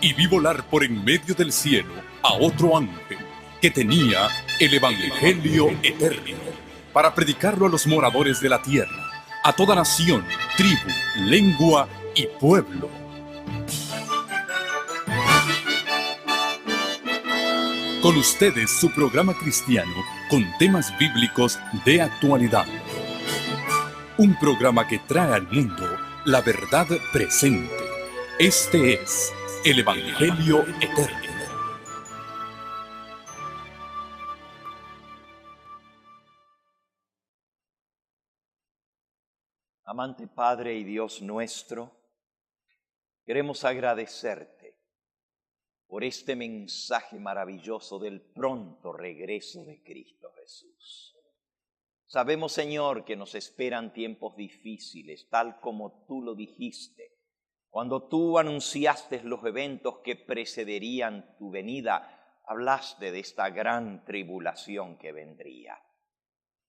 y vi volar por en medio del cielo a otro ángel que tenía el Evangelio eterno para predicarlo a los moradores de la tierra, a toda nación, tribu, lengua y pueblo. Con ustedes su programa cristiano con temas bíblicos de actualidad. Un programa que trae al mundo la verdad presente. Este es el Evangelio eterno. Amante Padre y Dios nuestro, queremos agradecerte por este mensaje maravilloso del pronto regreso de Cristo Jesús. Sabemos, Señor, que nos esperan tiempos difíciles, tal como tú lo dijiste. Cuando tú anunciaste los eventos que precederían tu venida, hablaste de esta gran tribulación que vendría.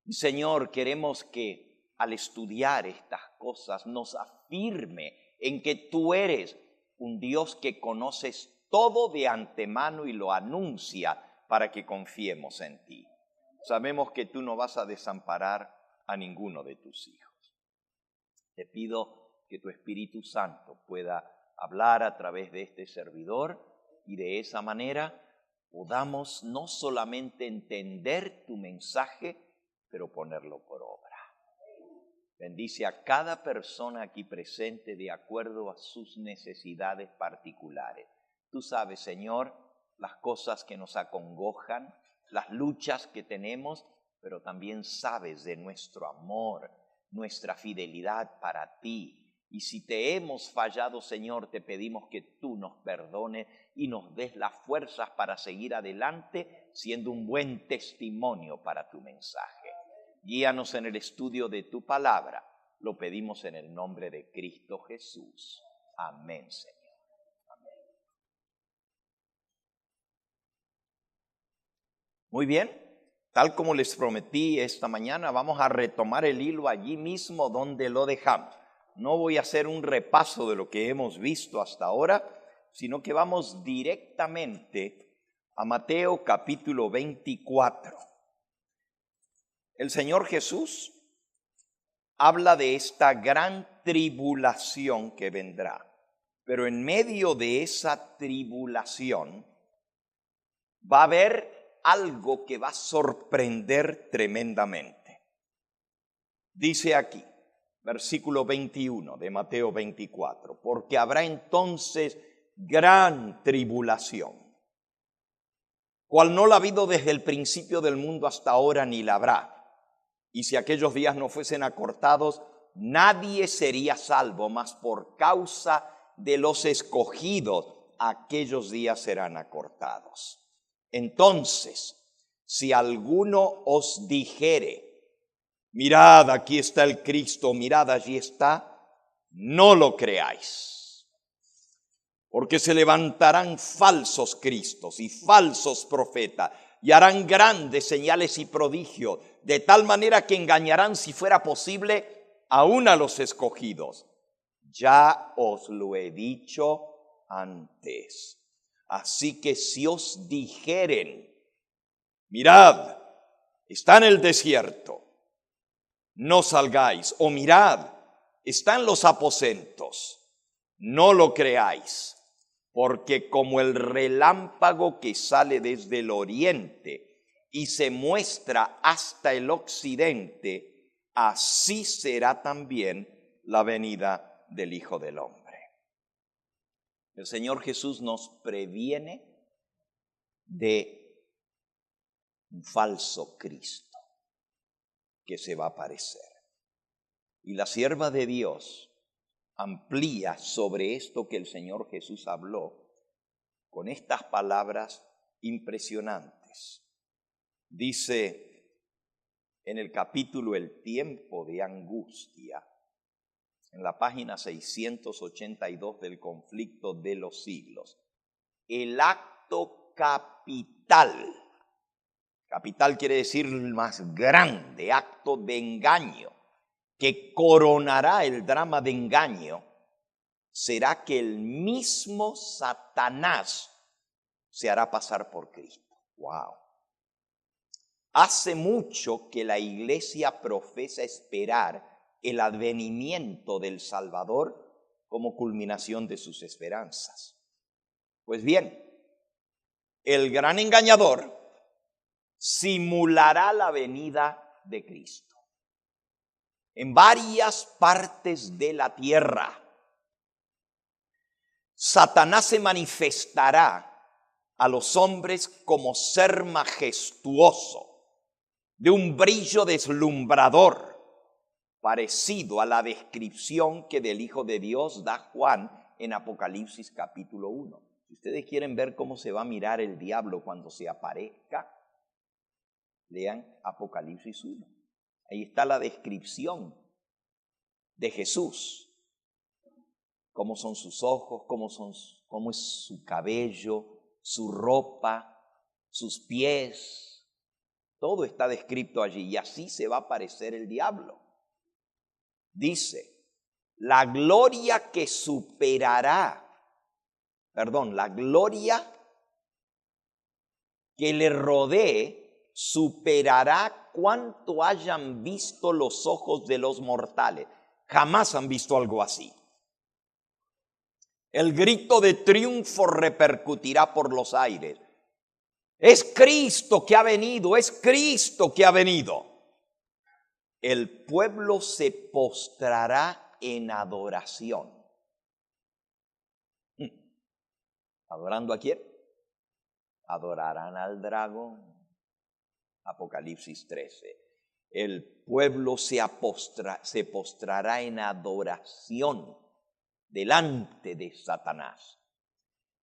Y, Señor, queremos que al estudiar estas cosas nos afirme en que tú eres un Dios que conoces todo de antemano y lo anuncia para que confiemos en ti. Sabemos que tú no vas a desamparar a ninguno de tus hijos. Te pido que tu Espíritu Santo pueda hablar a través de este servidor y de esa manera podamos no solamente entender tu mensaje, pero ponerlo por obra. Bendice a cada persona aquí presente de acuerdo a sus necesidades particulares. Tú sabes, Señor, las cosas que nos acongojan, las luchas que tenemos, pero también sabes de nuestro amor, nuestra fidelidad para ti. Y si te hemos fallado, Señor, te pedimos que tú nos perdones y nos des las fuerzas para seguir adelante, siendo un buen testimonio para tu mensaje. Guíanos en el estudio de tu palabra. Lo pedimos en el nombre de Cristo Jesús. Amén, Señor. Amén. Muy bien, tal como les prometí esta mañana, vamos a retomar el hilo allí mismo donde lo dejamos. No voy a hacer un repaso de lo que hemos visto hasta ahora, sino que vamos directamente a Mateo capítulo 24. El Señor Jesús habla de esta gran tribulación que vendrá, pero en medio de esa tribulación va a haber algo que va a sorprender tremendamente. Dice aquí, versículo 21 de Mateo 24, porque habrá entonces gran tribulación, cual no la ha habido desde el principio del mundo hasta ahora ni la habrá. Y si aquellos días no fuesen acortados, nadie sería salvo, mas por causa de los escogidos, aquellos días serán acortados. Entonces, si alguno os dijere, mirad, aquí está el Cristo, mirad, allí está, no lo creáis. Porque se levantarán falsos cristos y falsos profetas, y harán grandes señales y prodigios, de tal manera que engañarán, si fuera posible, aún a los escogidos. Ya os lo he dicho antes. Así que si os dijeren, mirad, está en el desierto, no salgáis, o mirad, está en los aposentos, no lo creáis. Porque como el relámpago que sale desde el oriente y se muestra hasta el occidente, así será también la venida del Hijo del Hombre. El Señor Jesús nos previene de un falso Cristo que se va a aparecer. Y la sierva de Dios amplía sobre esto que el Señor Jesús habló con estas palabras impresionantes. Dice en el capítulo El tiempo de angustia, en la página 682 del Conflicto de los Siglos, el acto capital. Capital quiere decir el más grande acto de engaño que coronará el drama de engaño, será que el mismo Satanás se hará pasar por Cristo. ¡Wow! Hace mucho que la iglesia profesa esperar el advenimiento del Salvador como culminación de sus esperanzas. Pues bien, el gran engañador simulará la venida de Cristo en varias partes de la tierra. Satanás se manifestará a los hombres como ser majestuoso, de un brillo deslumbrador, parecido a la descripción que del Hijo de Dios da Juan en Apocalipsis capítulo 1. Si ustedes quieren ver cómo se va a mirar el diablo cuando se aparezca, lean Apocalipsis 1. Ahí está la descripción de Jesús. Cómo son sus ojos, cómo es su cabello, su ropa, sus pies. Todo está descrito allí y así se va a aparecer el diablo. Dice, la gloria que le rodee superará cuanto hayan visto los ojos de los mortales. Jamás han visto algo así. El grito de triunfo repercutirá por los aires. Es Cristo que ha venido, es Cristo que ha venido. El pueblo se postrará en adoración. ¿Adorando a quién? Adorarán al dragón. Apocalipsis 13. El pueblo se postrará en adoración delante de Satanás,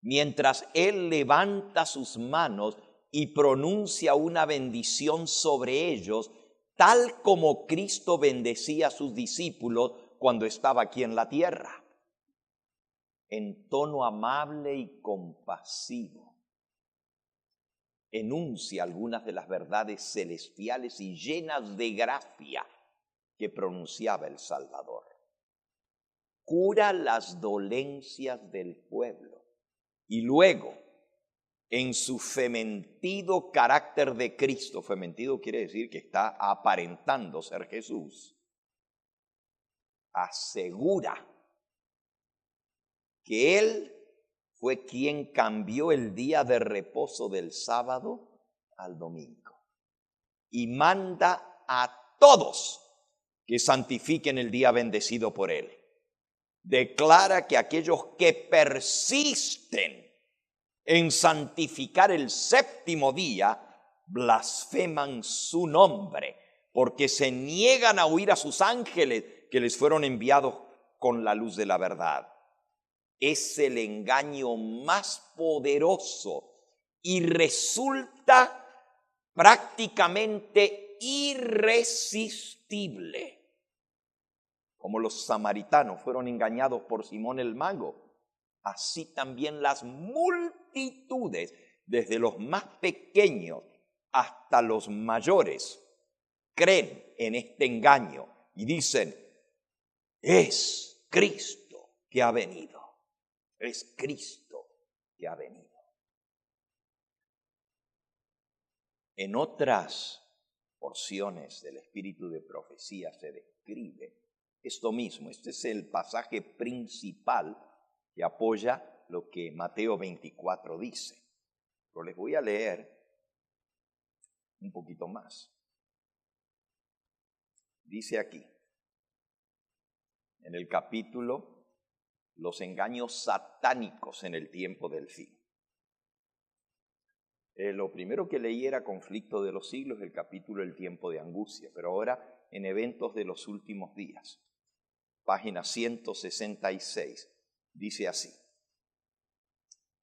mientras él levanta sus manos y pronuncia una bendición sobre ellos, tal como Cristo bendecía a sus discípulos cuando estaba aquí en la tierra, en tono amable y compasivo. Enuncia algunas de las verdades celestiales y llenas de gracia que pronunciaba el Salvador. Cura las dolencias del pueblo y luego, en su fementido carácter de Cristo, fementido quiere decir que está aparentando ser Jesús, asegura que Él fue quien cambió el día de reposo del sábado al domingo y manda a todos que santifiquen el día bendecido por Él. Declara que aquellos que persisten en santificar el séptimo día blasfeman su nombre, porque se niegan a oír a sus ángeles que les fueron enviados con la luz de la verdad. Es el engaño más poderoso y resulta prácticamente irresistible. Como los samaritanos fueron engañados por Simón el mago, así también las multitudes, desde los más pequeños hasta los mayores, creen en este engaño y dicen, es Cristo que ha venido. Es Cristo que ha venido. En otras porciones del espíritu de profecía se describe esto mismo. Este es el pasaje principal que apoya lo que Mateo 24 dice. Pero les voy a leer un poquito más. Dice aquí, en el capítulo, los engaños satánicos en el tiempo del fin. Lo primero que leí era Conflicto de los Siglos, el capítulo El tiempo de angustia, pero ahora en Eventos de los últimos días. Página 166, dice así.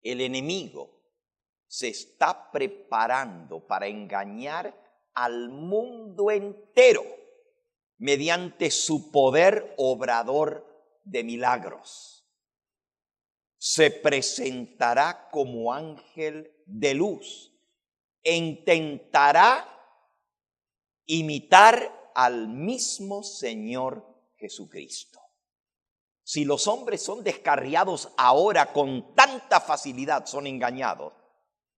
El enemigo se está preparando para engañar al mundo entero mediante su poder obrador de milagros. Se presentará como ángel de luz e intentará imitar al mismo Señor Jesucristo. Si los hombres son descarriados ahora con tanta facilidad, son engañados,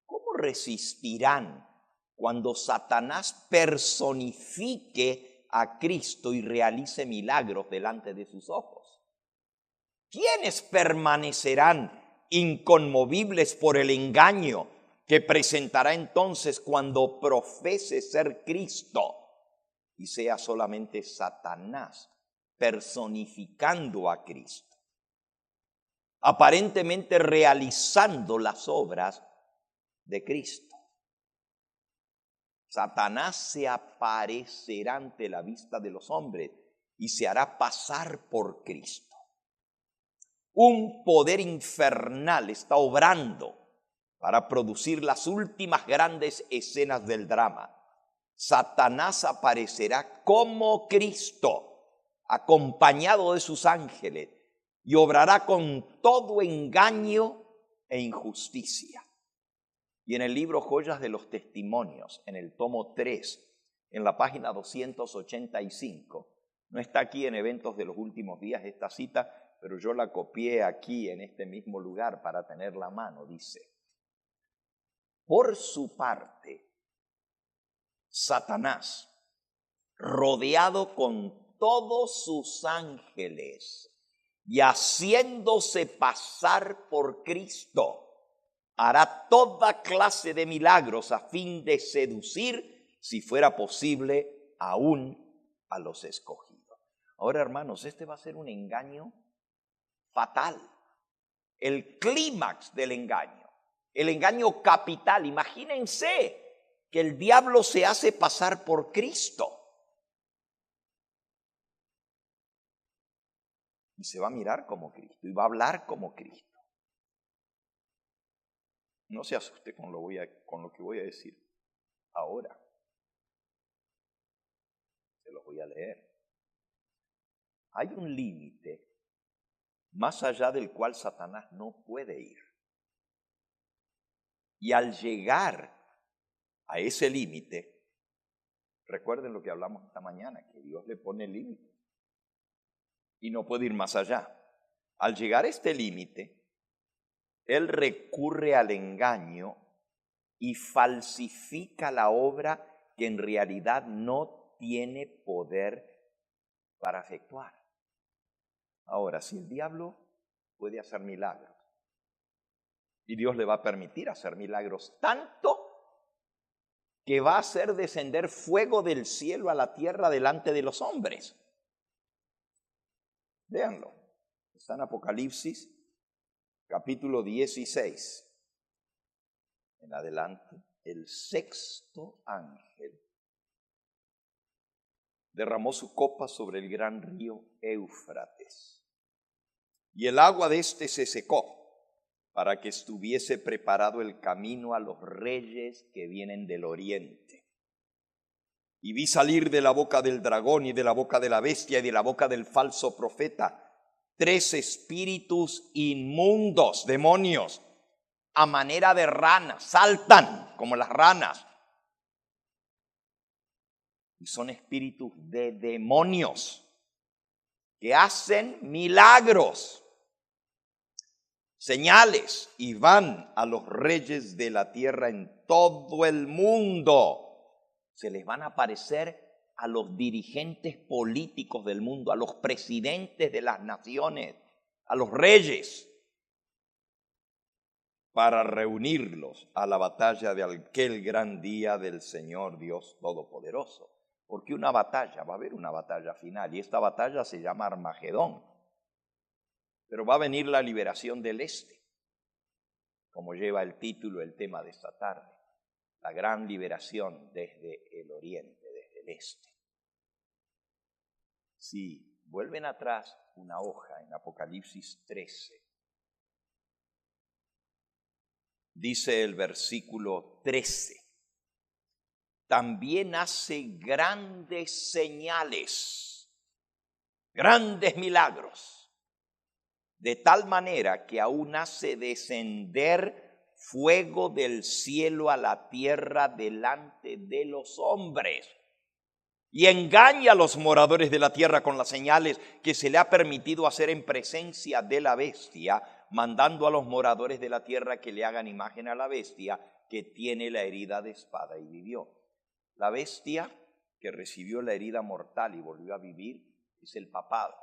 ¿cómo resistirán cuando Satanás personifique a Cristo y realice milagros delante de sus ojos? ¿Quiénes permanecerán inconmovibles por el engaño que presentará entonces cuando profese ser Cristo y sea solamente Satanás personificando a Cristo, aparentemente realizando las obras de Cristo? Satanás se aparecerá ante la vista de los hombres y se hará pasar por Cristo. Un poder infernal está obrando para producir las últimas grandes escenas del drama. Satanás aparecerá como Cristo, acompañado de sus ángeles, y obrará con todo engaño e injusticia. Y en el libro Joyas de los Testimonios, en el tomo 3, en la página 285, no está aquí en Eventos de los Últimos Días esta cita, pero yo la copié aquí en este mismo lugar para tenerla a mano. Dice: por su parte, Satanás, rodeado con todos sus ángeles y haciéndose pasar por Cristo, hará toda clase de milagros a fin de seducir, si fuera posible, aún a los escogidos. Ahora, hermanos, este va a ser un engaño fatal, el clímax del engaño, el engaño capital. Imagínense que el diablo se hace pasar por Cristo y se va a mirar como Cristo y va a hablar como Cristo. No se asuste con lo que voy a decir ahora. Se los voy a leer. Hay un límite más allá del cual Satanás no puede ir. Y al llegar a ese límite, recuerden lo que hablamos esta mañana, que Dios le pone límite y no puede ir más allá. Al llegar a este límite, él recurre al engaño y falsifica la obra que en realidad no tiene poder para efectuar. Ahora, si el diablo puede hacer milagros, y Dios le va a permitir hacer milagros, tanto que va a hacer descender fuego del cielo a la tierra delante de los hombres. Véanlo, está en Apocalipsis capítulo 16. En adelante, el sexto ángel derramó su copa sobre el gran río Éufrates, y el agua de éste se secó, para que estuviese preparado el camino a los reyes que vienen del oriente. Y vi salir de la boca del dragón y de la boca de la bestia y de la boca del falso profeta 3 espíritus inmundos, demonios, a manera de ranas, saltan como las ranas. Y son espíritus de demonios que hacen milagros, señales, y van a los reyes de la tierra en todo el mundo. Se les van a aparecer a los dirigentes políticos del mundo, a los presidentes de las naciones, a los reyes, para reunirlos a la batalla de aquel gran día del Señor Dios Todopoderoso. Porque una batalla, va a haber una batalla final, y esta batalla se llama Armagedón. Pero va a venir la liberación del este, como lleva el título, el tema de esta tarde. La gran liberación desde el oriente, desde el este. Si vuelven atrás una hoja en Apocalipsis 13, dice el versículo 13, también hace grandes señales, grandes milagros, de tal manera que aún hace descender fuego del cielo a la tierra delante de los hombres. y engaña a los moradores de la tierra con las señales que se le ha permitido hacer en presencia de la bestia, mandando a los moradores de la tierra que le hagan imagen a la bestia que tiene la herida de espada y vivió. La bestia que recibió la herida mortal y volvió a vivir es el papado.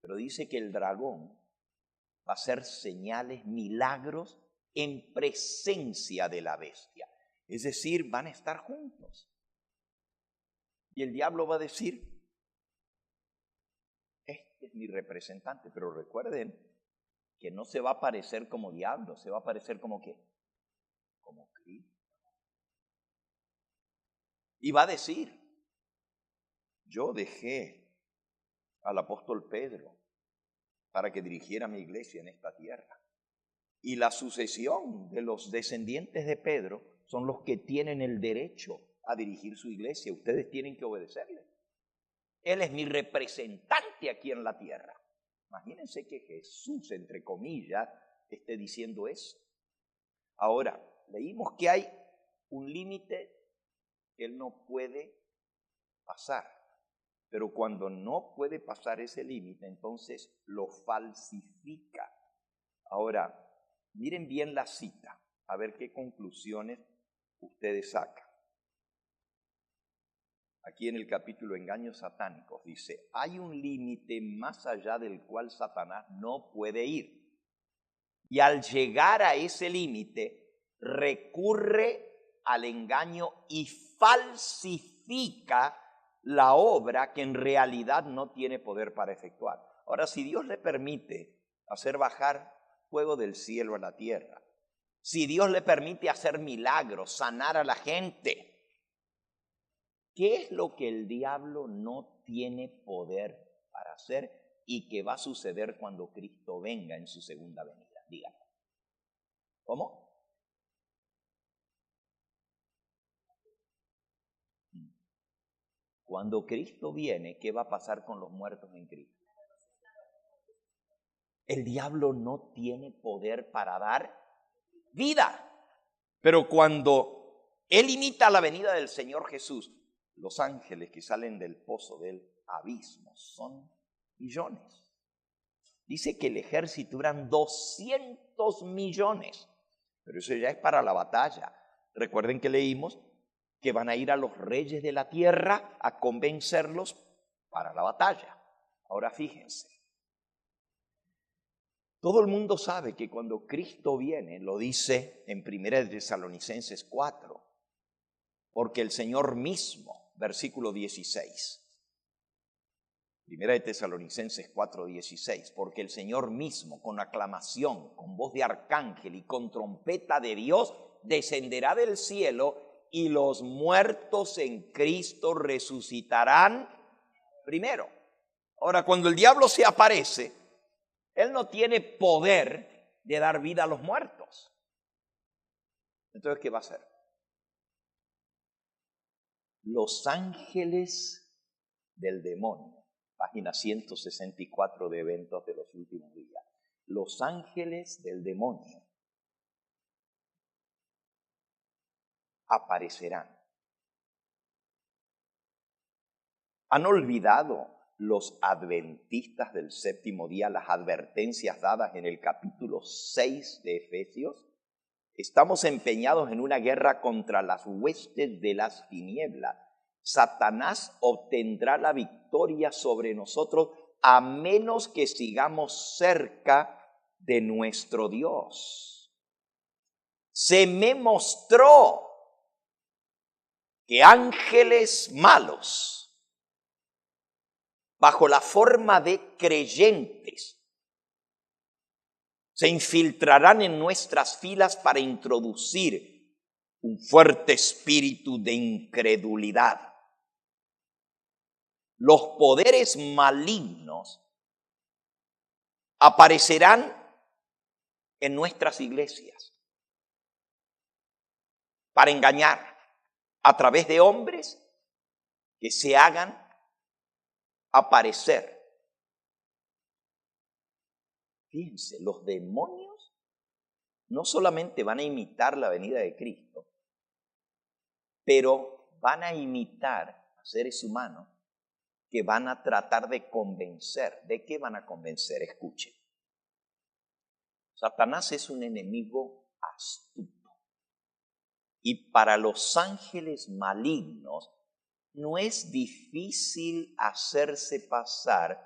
Pero dice que el dragón va a hacer señales, milagros en presencia de la bestia. Es decir, van a estar juntos. Y el diablo va a decir, este es mi representante. Pero recuerden que no se va a parecer como diablo, se va a parecer como ¿qué? Como Cristo. Y va a decir, yo dejé al apóstol Pedro para que dirigiera mi iglesia en esta tierra. Y la sucesión de los descendientes de Pedro son los que tienen el derecho a dirigir su iglesia. Ustedes tienen que obedecerle. Él es mi representante aquí en la tierra. Imagínense que Jesús, entre comillas, esté diciendo eso. Ahora, leímos que hay un límite que él no puede pasar. Pero cuando no puede pasar ese límite, entonces lo falsifica. Ahora, miren bien la cita, a ver qué conclusiones ustedes sacan. Aquí en el capítulo Engaños Satánicos dice, hay un límite más allá del cual Satanás no puede ir. Y al llegar a ese límite, recurre al engaño y falsifica la obra que en realidad no tiene poder para efectuar. Ahora, si Dios le permite hacer bajar fuego del cielo a la tierra, si Dios le permite hacer milagros, sanar a la gente, ¿qué es lo que el diablo no tiene poder para hacer y que va a suceder cuando Cristo venga en su segunda venida? Díganme. ¿Cómo? Cuando Cristo viene, ¿qué va a pasar con los muertos en Cristo? El diablo no tiene poder para dar vida. Pero cuando Él imita la venida del Señor Jesús, los ángeles que salen del pozo del abismo son millones. Dice que el ejército eran 200 millones. Pero eso ya es para la batalla. Recuerden que leímos que van a ir a los reyes de la tierra a convencerlos para la batalla. Ahora fíjense, todo el mundo sabe que cuando Cristo viene, lo dice en 1 Tesalonicenses 4, porque el Señor mismo, versículo 16, 1 Tesalonicenses 4, 16, porque el Señor mismo, con aclamación, con voz de arcángel y con trompeta de Dios, descenderá del cielo y los muertos en Cristo resucitarán primero. Ahora, cuando el diablo se aparece, él no tiene poder de dar vida a los muertos. Entonces, ¿qué va a hacer? Los ángeles del demonio, página 164 de Eventos de los Últimos Días. Los ángeles del demonio aparecerán. ¿Han olvidado los adventistas del séptimo día las advertencias dadas en el capítulo 6 de Efesios? Estamos empeñados en una guerra contra las huestes de las tinieblas. Satanás obtendrá la victoria sobre nosotros a menos que sigamos cerca de nuestro Dios. Se me mostró que ángeles malos, bajo la forma de creyentes, se infiltrarán en nuestras filas para introducir un fuerte espíritu de incredulidad. Los poderes malignos aparecerán en nuestras iglesias para engañar a través de hombres que se hagan aparecer. Fíjense, los demonios no solamente van a imitar la venida de Cristo, pero van a imitar a seres humanos que van a tratar de convencer. ¿De qué van a convencer? Escuchen. Satanás es un enemigo astuto. Y para los ángeles malignos no es difícil hacerse pasar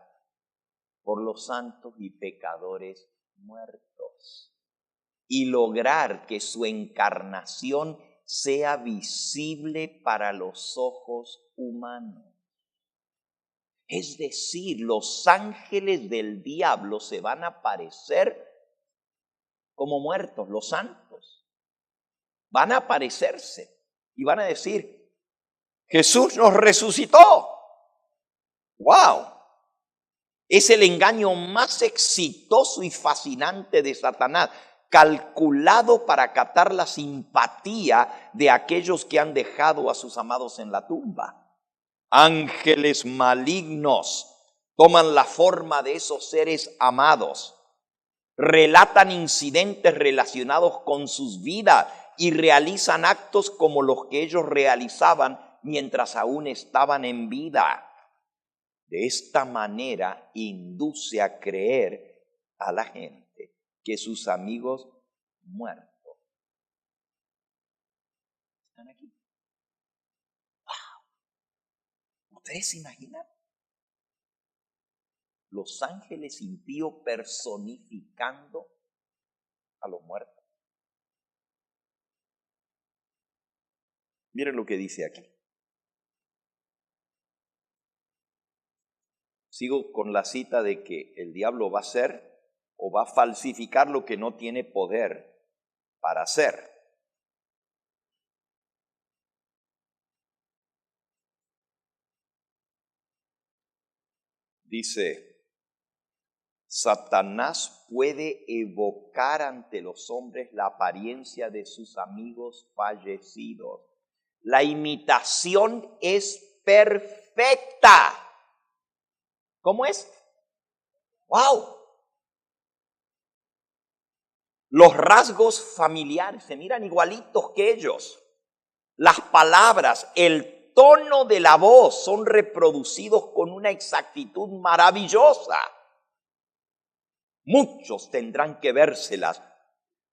por los santos y pecadores muertos y lograr que su encarnación sea visible para los ojos humanos. Es decir, los ángeles del diablo se van a aparecer como muertos, los santos. Van a aparecerse y van a decir, Jesús nos resucitó. ¡Wow! Es el engaño más exitoso y fascinante de Satanás, calculado para captar la simpatía de aquellos que han dejado a sus amados en la tumba. Ángeles malignos toman la forma de esos seres amados, relatan incidentes relacionados con sus vidas y realizan actos como los que ellos realizaban mientras aún estaban en vida. De esta manera induce a creer a la gente que sus amigos muertos están aquí. ¡Wow! ¿Ustedes se imaginan? Los ángeles impíos personificando a los muertos. Miren lo que dice aquí. Sigo con la cita de que el diablo va a hacer o va a falsificar lo que no tiene poder para hacer. Dice, Satanás puede evocar ante los hombres la apariencia de sus amigos fallecidos. La imitación es perfecta. ¿Cómo es? ¡Wow! Los rasgos familiares se miran igualitos que ellos. Las palabras, el tono de la voz son reproducidos con una exactitud maravillosa. Muchos tendrán que vérselas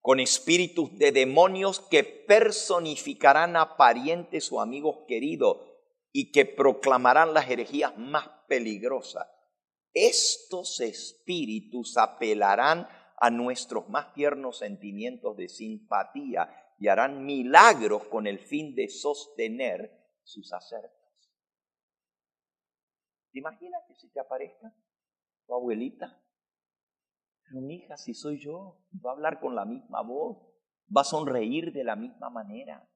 con espíritus de demonios que personificarán a parientes o amigos queridos y que proclamarán las herejías más peligrosas. Estos espíritus apelarán a nuestros más tiernos sentimientos de simpatía y harán milagros con el fin de sostener sus acertos. ¿Te imaginas que se te aparezca tu abuelita? Pero mi hija, si soy yo, va a hablar con la misma voz, va a sonreír de la misma manera,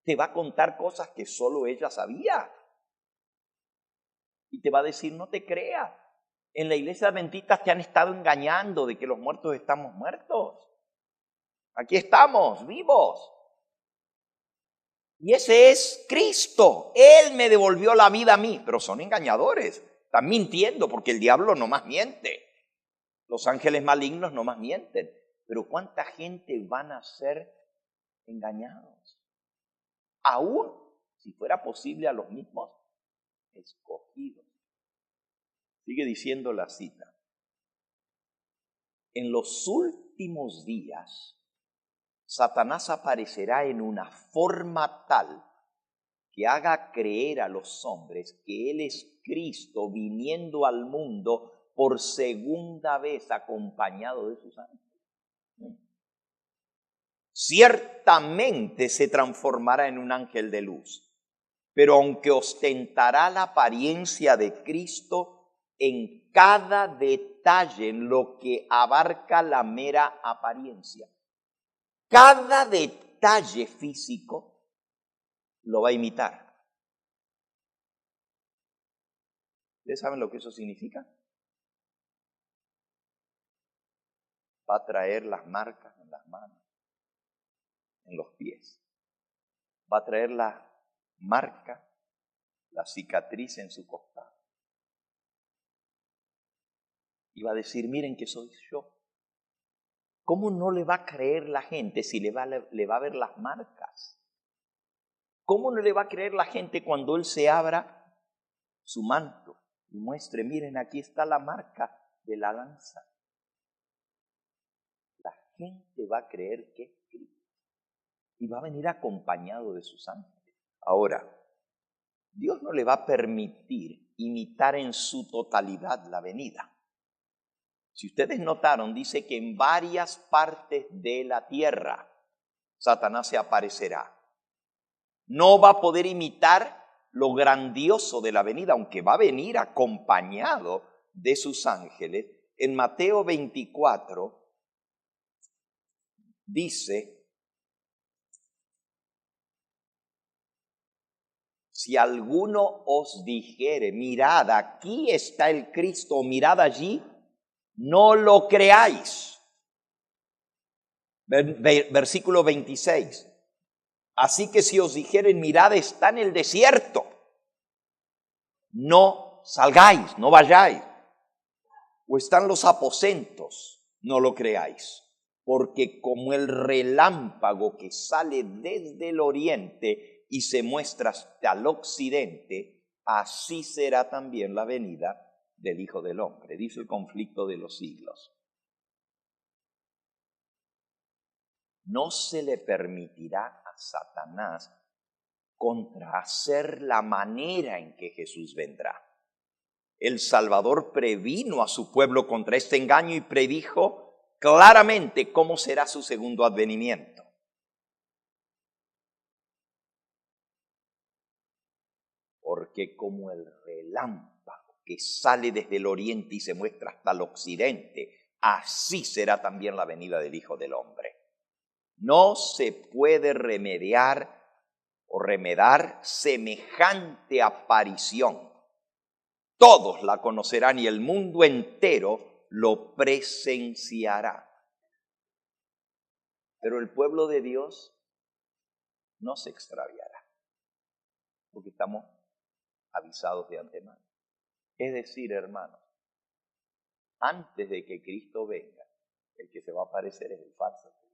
te va a contar cosas que solo ella sabía y te va a decir, no te creas. En la iglesia adventista te han estado engañando de que los muertos estamos muertos. Aquí estamos, vivos. Y ese es Cristo. Él me devolvió la vida a mí. Pero son engañadores. Están mintiendo porque el diablo no más miente. Los ángeles malignos no más mienten. Pero ¿cuánta gente van a ser engañados? Aún si fuera posible a los mismos escogidos. Sigue diciendo la cita. En los últimos días, Satanás aparecerá en una forma tal que haga creer a los hombres que Él es Cristo viniendo al mundo por segunda vez acompañado de sus ángeles. Ciertamente se transformará en un ángel de luz, pero aunque ostentará la apariencia de Cristo, en cada detalle en lo que abarca la mera apariencia. Cada detalle físico lo va a imitar. ¿Ustedes saben lo que eso significa? Va a traer las marcas en las manos, en los pies. Va a traer la marca, la cicatriz en su costado. Y va a decir, miren que soy yo. ¿Cómo no le va a creer la gente si le va a ver las marcas? ¿Cómo no le va a creer la gente cuando Él se abra su manto y muestre, miren, aquí está la marca de la lanza? La gente va a creer que es Cristo y va a venir acompañado de sus ángeles. Ahora, Dios no le va a permitir imitar en su totalidad la venida. Si ustedes notaron, dice que en varias partes de la tierra Satanás se aparecerá. No va a poder imitar lo grandioso de la venida, aunque va a venir acompañado de sus ángeles. En Mateo 24 dice: si alguno os dijere, mirad, aquí está el Cristo, o mirad allí, no lo creáis. Versículo 26. Así que si os dijeren, mirad, está en el desierto, no salgáis, no vayáis. O están los aposentos, no lo creáis. Porque como el relámpago que sale desde el oriente y se muestra hasta el occidente, así será también la venida del Hijo del Hombre. Dice el Conflicto de los Siglos. No se le permitirá a Satanás contrahacer la manera en que Jesús vendrá. El Salvador previno a su pueblo contra este engaño y predijo claramente cómo será su segundo advenimiento. Porque como el relámpago que sale desde el oriente y se muestra hasta el occidente, así será también la venida del Hijo del Hombre. No se puede remediar o remedar semejante aparición. Todos la conocerán y el mundo entero lo presenciará. Pero el pueblo de Dios no se extraviará, porque estamos avisados de antemano. Es decir, hermanos, antes de que Cristo venga, el que se va a aparecer es el falso Cristo.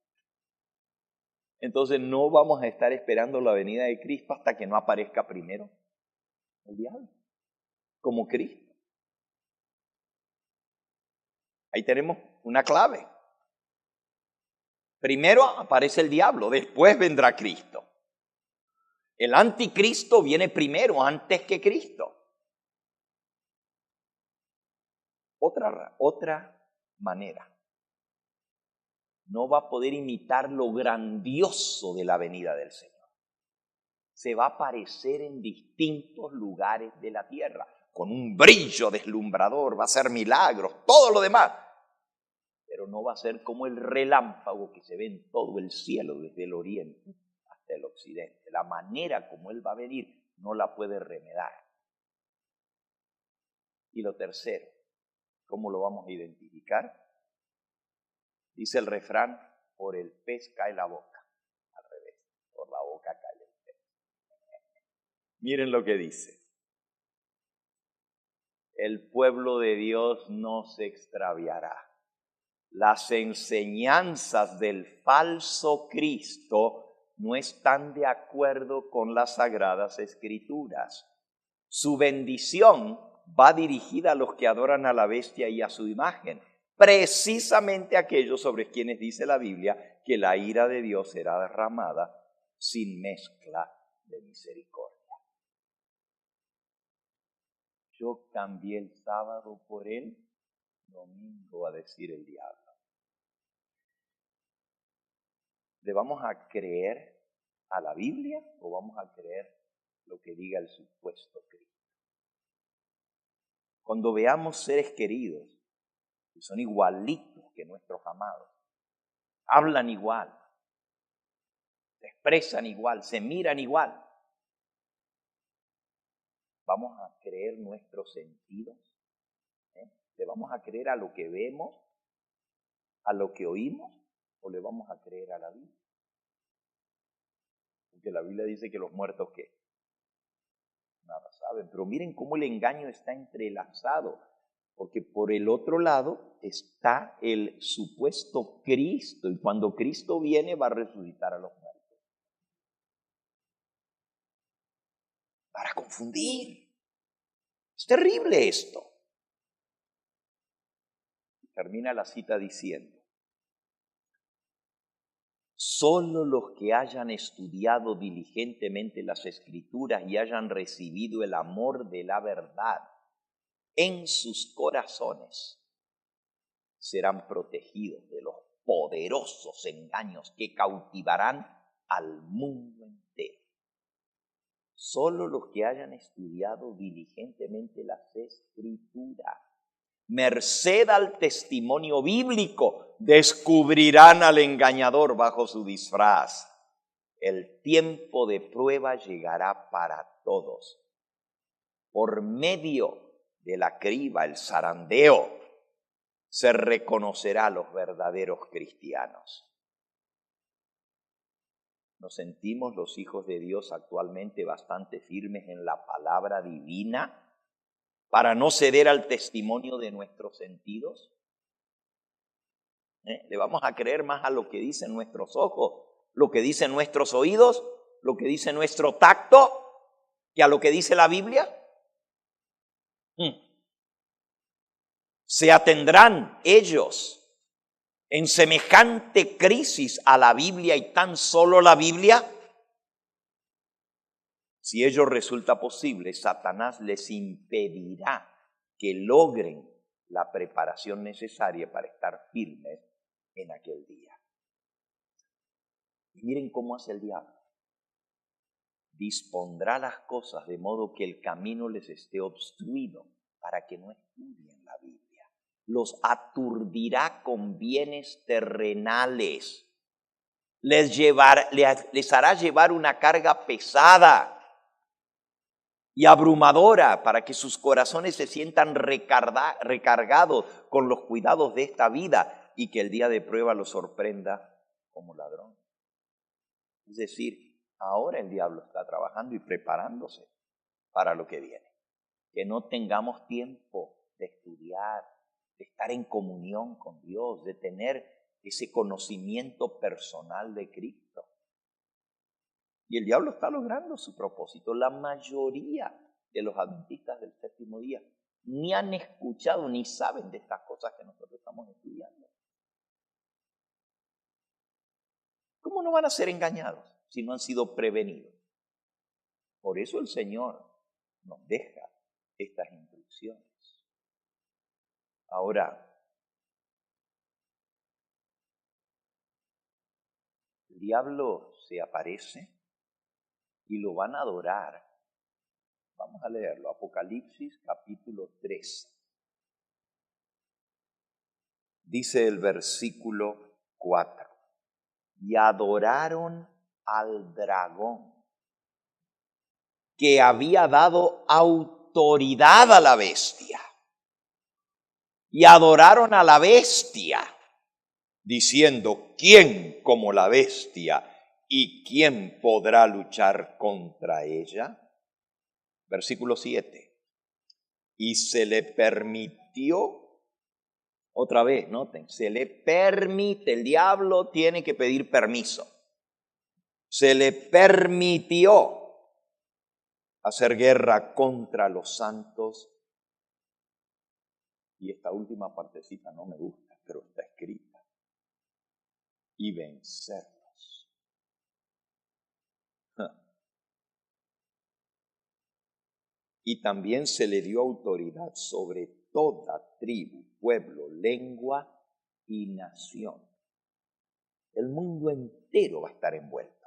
Entonces no vamos a estar esperando la venida de Cristo hasta que no aparezca primero el diablo, como Cristo. Ahí tenemos una clave. Primero aparece el diablo, después vendrá Cristo. El anticristo viene primero, antes que Cristo. Otra manera. No va a poder imitar lo grandioso de la venida del Señor. Se va a aparecer en distintos lugares de la tierra, con un brillo deslumbrador, va a hacer milagros, todo lo demás. Pero no va a ser como el relámpago que se ve en todo el cielo, desde el oriente hasta el occidente. La manera como Él va a venir no la puede remedar. Y lo tercero, ¿cómo lo vamos a identificar? Dice el refrán, por el pez cae la boca. Al revés, por la boca cae el pez. Miren lo que dice. El pueblo de Dios no se extraviará. Las enseñanzas del falso Cristo no están de acuerdo con las Sagradas Escrituras. Su bendición va dirigida a los que adoran a la bestia y a su imagen, precisamente aquellos sobre quienes dice la Biblia que la ira de Dios será derramada sin mezcla de misericordia. Yo cambié el sábado por el domingo, a decir el diablo. ¿Le vamos a creer a la Biblia o vamos a creer lo que diga el supuesto Cristo? Cuando veamos seres queridos que son igualitos que nuestros amados, hablan igual, se expresan igual, se miran igual, ¿vamos a creer nuestros sentidos? ¿Le vamos a creer a lo que vemos, a lo que oímos, o le vamos a creer a la Biblia? Porque la Biblia dice que los muertos, ¿qué? Nada saben. Pero miren cómo el engaño está entrelazado, porque por el otro lado está el supuesto Cristo, y cuando Cristo viene va a resucitar a los muertos. para confundir. Es terrible esto. Termina la cita diciendo: solo los que hayan estudiado diligentemente las Escrituras y hayan recibido el amor de la verdad en sus corazones serán protegidos de los poderosos engaños que cautivarán al mundo entero. Solo los que hayan estudiado diligentemente las Escrituras, merced al testimonio bíblico, descubrirán al engañador bajo su disfraz. El tiempo de prueba llegará para todos. Por medio de la criba, el zarandeo, se reconocerá a los verdaderos cristianos. Nos sentimos los hijos de Dios actualmente bastante firmes en la palabra divina para no ceder al testimonio de nuestros sentidos. Le vamos a creer más a lo que dicen nuestros ojos, lo que dicen nuestros oídos, lo que dice nuestro tacto, que a lo que dice la Biblia. ¿Se atendrán ellos en semejante crisis a la Biblia y tan solo la Biblia? Si ello resulta posible, Satanás les impedirá que logren la preparación necesaria para estar firmes en aquel día. Y miren cómo hace el diablo. Dispondrá las cosas de modo que el camino les esté obstruido para que no estudien la Biblia. Los aturdirá con bienes terrenales. Les hará llevar una carga pesada y abrumadora para que sus corazones se sientan recargados con los cuidados de esta vida y que el día de prueba los sorprenda como ladrón. Es decir, ahora el diablo está trabajando y preparándose para lo que viene. Que no tengamos tiempo de estudiar, de estar en comunión con Dios, de tener ese conocimiento personal de Cristo. Y el diablo está logrando su propósito. La mayoría de los adventistas del séptimo día ni han escuchado ni saben de estas cosas que nosotros estamos estudiando. ¿Cómo no van a ser engañados si no han sido prevenidos? Por eso el Señor nos deja estas instrucciones. Ahora, el diablo se aparece y lo van a adorar. Vamos a leerlo, Apocalipsis capítulo 3. Dice el versículo 4. Y adoraron al dragón, que había dado autoridad a la bestia. Y adoraron a la bestia, diciendo: ¿quién como la bestia? ¿Y quién podrá luchar contra ella? Versículo 7. Y se le permitió, otra vez, noten, se le permite, el diablo tiene que pedir permiso. Se le permitió hacer guerra contra los santos. Y esta última partecita no me gusta, pero está escrita. Y vencerlos. Y también se le dio autoridad sobre toda tribu, pueblo, lengua y nación. El mundo entero va a estar envuelto.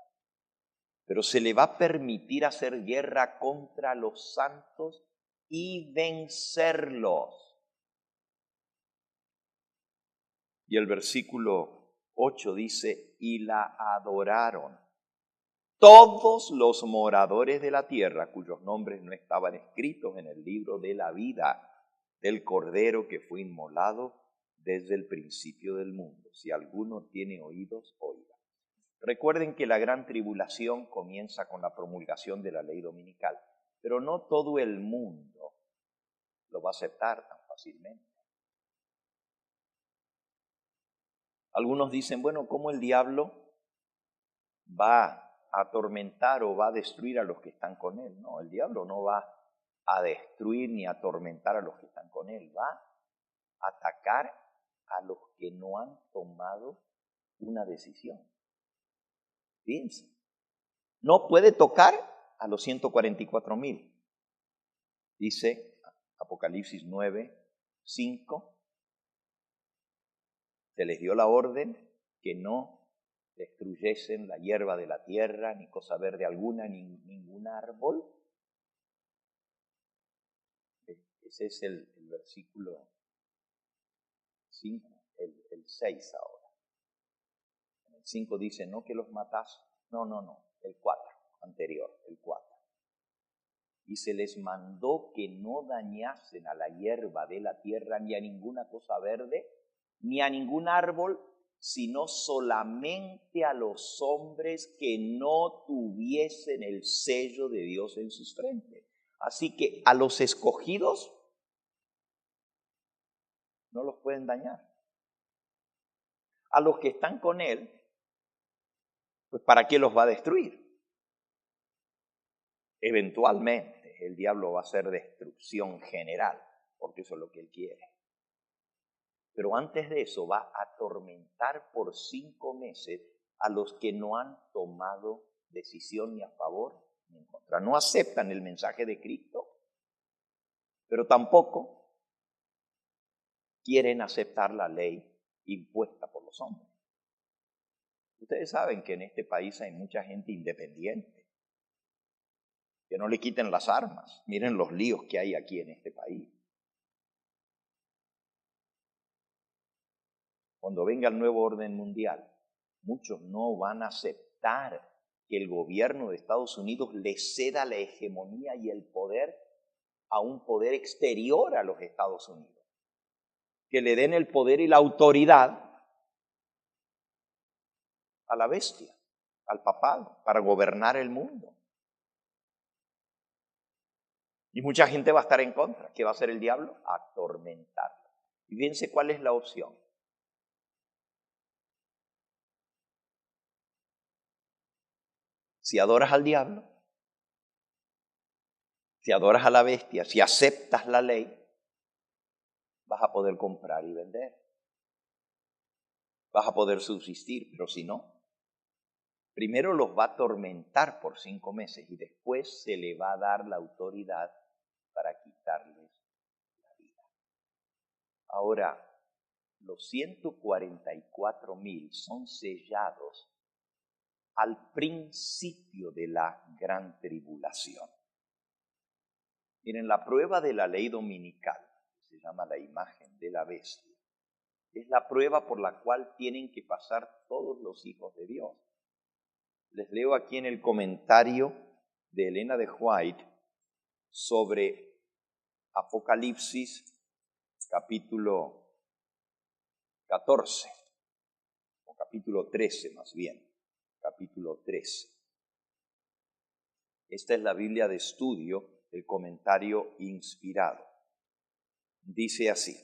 Pero se le va a permitir hacer guerra contra los santos y vencerlos. Y el versículo 8 dice: y la adoraron todos los moradores de la tierra cuyos nombres no estaban escritos en el libro de la vida del Cordero que fue inmolado desde el principio del mundo. Si alguno tiene oídos, oiga. Recuerden que la gran tribulación comienza con la promulgación de la ley dominical, pero no todo el mundo lo va a aceptar tan fácilmente. Algunos dicen, bueno, ¿cómo el diablo va atormentar o va a destruir a los que están con él. No, el diablo no va a destruir ni a atormentar a los que están con él. Va a atacar a los que no han tomado una decisión. Fíjense. No puede tocar a los 144,000. Dice Apocalipsis 9:5. Se les dio la orden que no destruyesen la hierba de la tierra, ni cosa verde alguna, ni ningún árbol. Ese es el versículo 5, el 6 ahora. En el 5 dice, no que los matas. No, el 4, anterior, el 4. Y se les mandó que no dañasen a la hierba de la tierra, ni a ninguna cosa verde, ni a ningún árbol, sino solamente a los hombres que no tuviesen el sello de Dios en sus frentes. Así que a los escogidos no los pueden dañar. A los que están con él, pues ¿para qué los va a destruir? Eventualmente el diablo va a hacer destrucción general, porque eso es lo que él quiere. Pero antes de eso va a atormentar por 5 meses a los que no han tomado decisión ni a favor ni en contra. No aceptan el mensaje de Cristo, pero tampoco quieren aceptar la ley impuesta por los hombres. Ustedes saben que en este país hay mucha gente independiente, que no le quiten las armas. Miren los líos que hay aquí en este país. Cuando venga el nuevo orden mundial, muchos no van a aceptar que el gobierno de Estados Unidos le ceda la hegemonía y el poder a un poder exterior a los Estados Unidos. Que le den el poder y la autoridad a la bestia, al papado, para gobernar el mundo. Y mucha gente va a estar en contra. ¿Qué va a hacer el diablo? Atormentarlo. Y fíjense cuál es la opción. Si adoras al diablo, si adoras a la bestia, si aceptas la ley, vas a poder comprar y vender. Vas a poder subsistir, pero si no, primero los va a atormentar por 5 meses y después se le va a dar la autoridad para quitarles la vida. Ahora, los 144,000 son sellados al principio de la gran tribulación. Miren, la prueba de la ley dominical, se llama la imagen de la bestia, es la prueba por la cual tienen que pasar todos los hijos de Dios. Les leo aquí en el comentario de Elena de White sobre Apocalipsis capítulo 14, o capítulo 13 más bien, capítulo 13. Esta es la Biblia de estudio, el comentario inspirado. Dice así: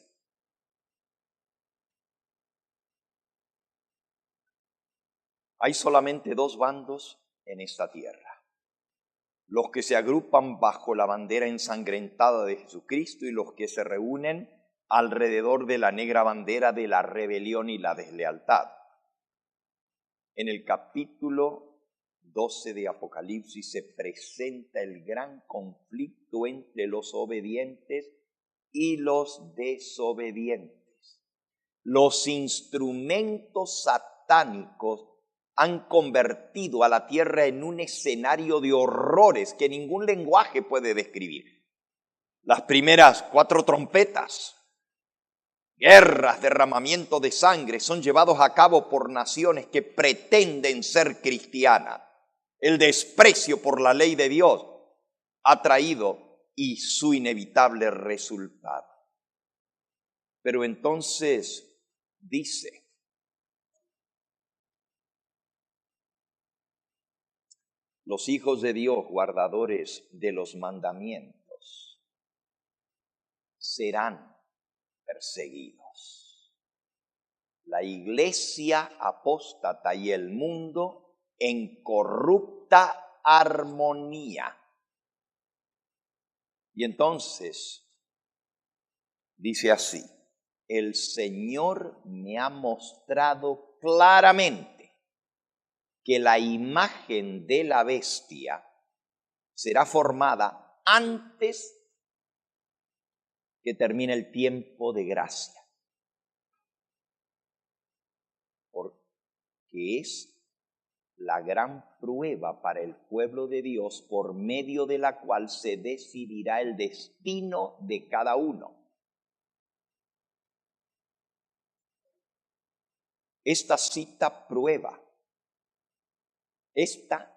hay solamente 2 bandos en esta tierra: los que se agrupan bajo la bandera ensangrentada de Jesucristo y los que se reúnen alrededor de la negra bandera de la rebelión y la deslealtad. En el capítulo 12 de Apocalipsis se presenta el gran conflicto entre los obedientes y los desobedientes. Los instrumentos satánicos han convertido a la tierra en un escenario de horrores que ningún lenguaje puede describir. Las primeras 4 trompetas, guerras, derramamiento de sangre, son llevados a cabo por naciones que pretenden ser cristianas. El desprecio por la ley de Dios ha traído y su inevitable resultado. Pero entonces dice: los hijos de Dios, guardadores de los mandamientos, serán perseguidos. La iglesia apóstata y el mundo en corrupta armonía. Y entonces dice así: el Señor me ha mostrado claramente que la imagen de la bestia será formada antes que termine el tiempo de gracia, porque es la gran prueba para el pueblo de Dios por medio de la cual se decidirá el destino de cada uno. Esta cita prueba, esta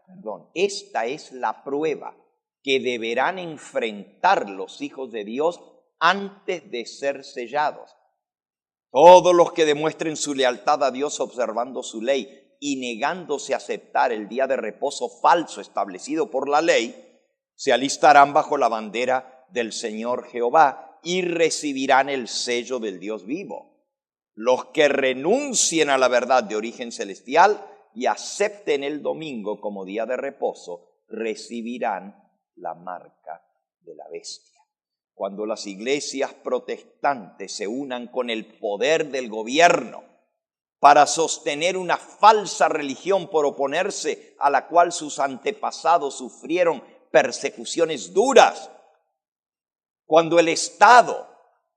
es la prueba que deberán enfrentar los hijos de Dios antes de ser sellados. Todos los que demuestren su lealtad a Dios observando su ley y negándose a aceptar el día de reposo falso establecido por la ley, se alistarán bajo la bandera del Señor Jehová y recibirán el sello del Dios vivo. Los que renuncien a la verdad de origen celestial y acepten el domingo como día de reposo, recibirán la marca de la bestia. Cuando las iglesias protestantes se unan con el poder del gobierno para sostener una falsa religión por oponerse a la cual sus antepasados sufrieron persecuciones duras, cuando el Estado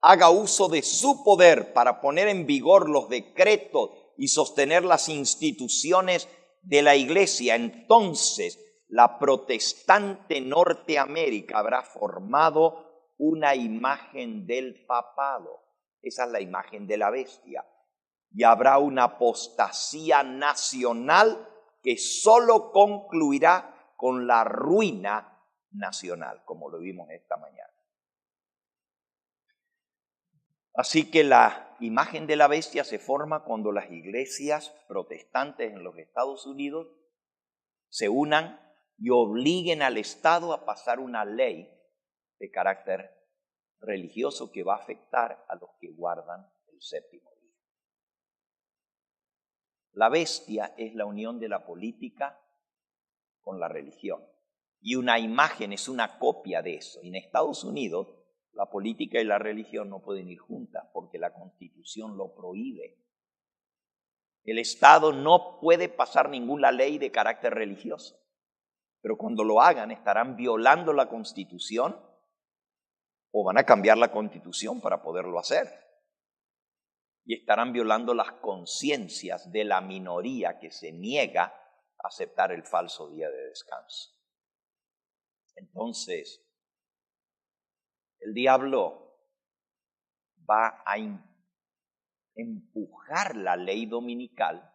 haga uso de su poder para poner en vigor los decretos y sostener las instituciones de la iglesia, entonces la protestante Norteamérica habrá formado una imagen del papado. Esa es la imagen de la bestia. Y habrá una apostasía nacional que solo concluirá con la ruina nacional, como lo vimos esta mañana. Así que la imagen de la bestia se forma cuando las iglesias protestantes en los Estados Unidos se unan y obliguen al Estado a pasar una ley de carácter religioso que va a afectar a los que guardan el séptimo día. La bestia es la unión de la política con la religión. Y una imagen es una copia de eso. Y en Estados Unidos, la política y la religión no pueden ir juntas porque la Constitución lo prohíbe. El Estado no puede pasar ninguna ley de carácter religioso. Pero cuando lo hagan, estarán violando la Constitución o van a cambiar la Constitución para poderlo hacer. Y estarán violando las conciencias de la minoría que se niega a aceptar el falso día de descanso. Entonces, el diablo va a empujar la ley dominical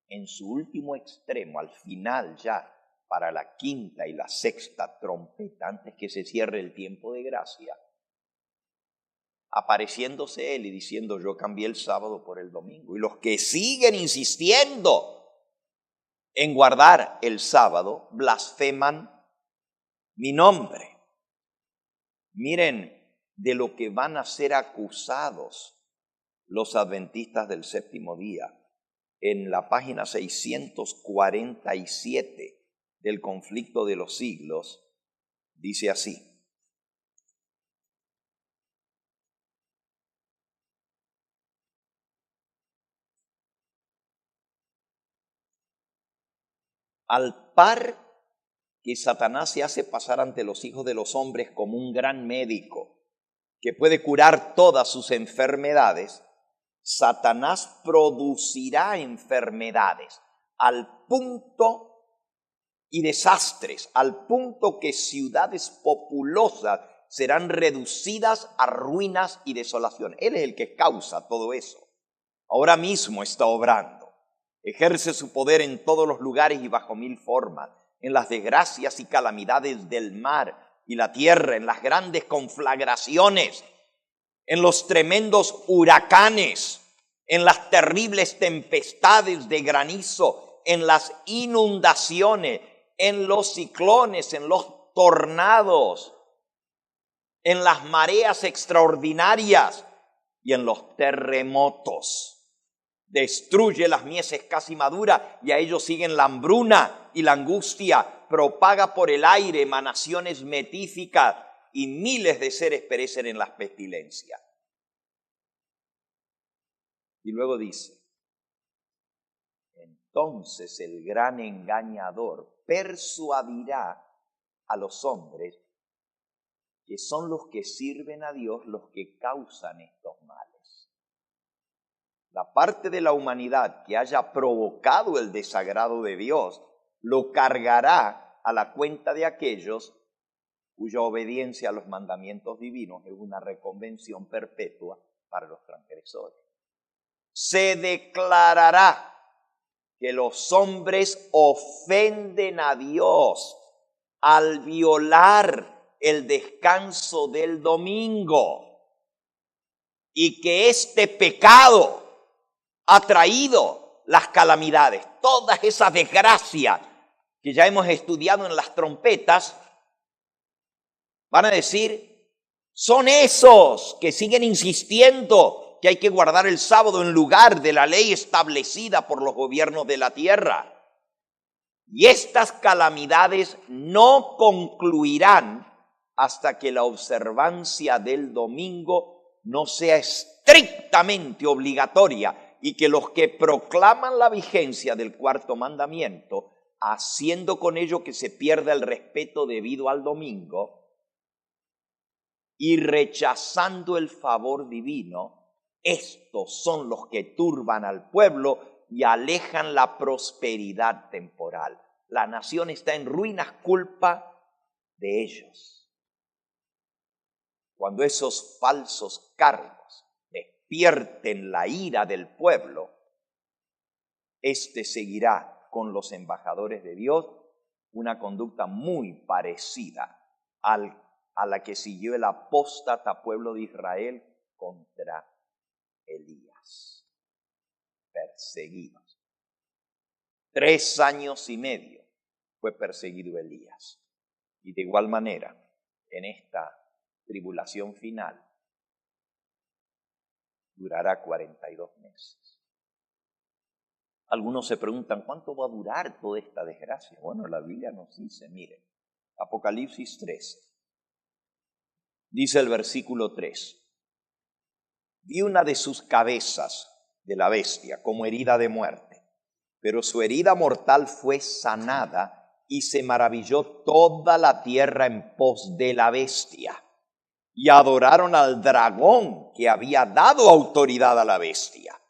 en su último extremo, al final ya, para la quinta y la sexta trompeta, antes que se cierre el tiempo de gracia, apareciéndose él y diciendo: yo cambié el sábado por el domingo. Y los que siguen insistiendo en guardar el sábado blasfeman mi nombre. Miren de lo que van a ser acusados los adventistas del séptimo día. En la página 647 del Conflicto de los Siglos, dice así: al par que Satanás se hace pasar ante los hijos de los hombres como un gran médico que puede curar todas sus enfermedades, Satanás producirá enfermedades al punto y desastres, al punto que ciudades populosas serán reducidas a ruinas y desolación. Él es el que causa todo eso. Ahora mismo está obrando. Ejerce su poder en todos los lugares y bajo mil formas, en las desgracias y calamidades del mar y la tierra, en las grandes conflagraciones, en los tremendos huracanes, en las terribles tempestades de granizo, en las inundaciones, en los ciclones, en los tornados, en las mareas extraordinarias y en los terremotos. destruye las mieses casi maduras y a ellos siguen la hambruna y la angustia, propaga por el aire emanaciones metíficas y miles de seres perecen en las pestilencias. Y luego dice, entonces el gran engañador persuadirá a los hombres que son los que sirven a Dios los que causan estos males. La parte de la humanidad que haya provocado el desagrado de Dios lo cargará a la cuenta de aquellos cuya obediencia a los mandamientos divinos es una reconvención perpetua para los transgresores. Se declarará que los hombres ofenden a Dios al violar el descanso del domingo y que este pecado ha traído las calamidades, todas esas desgracias que ya hemos estudiado en las trompetas. Van a decir, son esos que siguen insistiendo que hay que guardar el sábado en lugar de la ley establecida por los gobiernos de la tierra. Y estas calamidades no concluirán hasta que la observancia del domingo no sea estrictamente obligatoria y que los que proclaman la vigencia del cuarto mandamiento, haciendo con ello que se pierda el respeto debido al domingo y rechazando el favor divino, estos son los que turban al pueblo y alejan la prosperidad temporal. La nación está en ruinas, culpa de ellos. Cuando esos falsos cargos despierten la ira del pueblo, éste seguirá con los embajadores de Dios una conducta muy parecida a la que siguió el apóstata pueblo de Israel contra Elías. Perseguidos. 3 años y medio fue perseguido Elías. Y de igual manera, en esta tribulación final, durará 42 meses. Algunos se preguntan, ¿cuánto va a durar toda esta desgracia? Bueno, la Biblia nos dice, miren, Apocalipsis 3, dice el versículo 3, vi una de sus cabezas de la bestia como herida de muerte, pero su herida mortal fue sanada y se maravilló toda la tierra en pos de la bestia. Y adoraron al dragón que había dado autoridad a la bestia.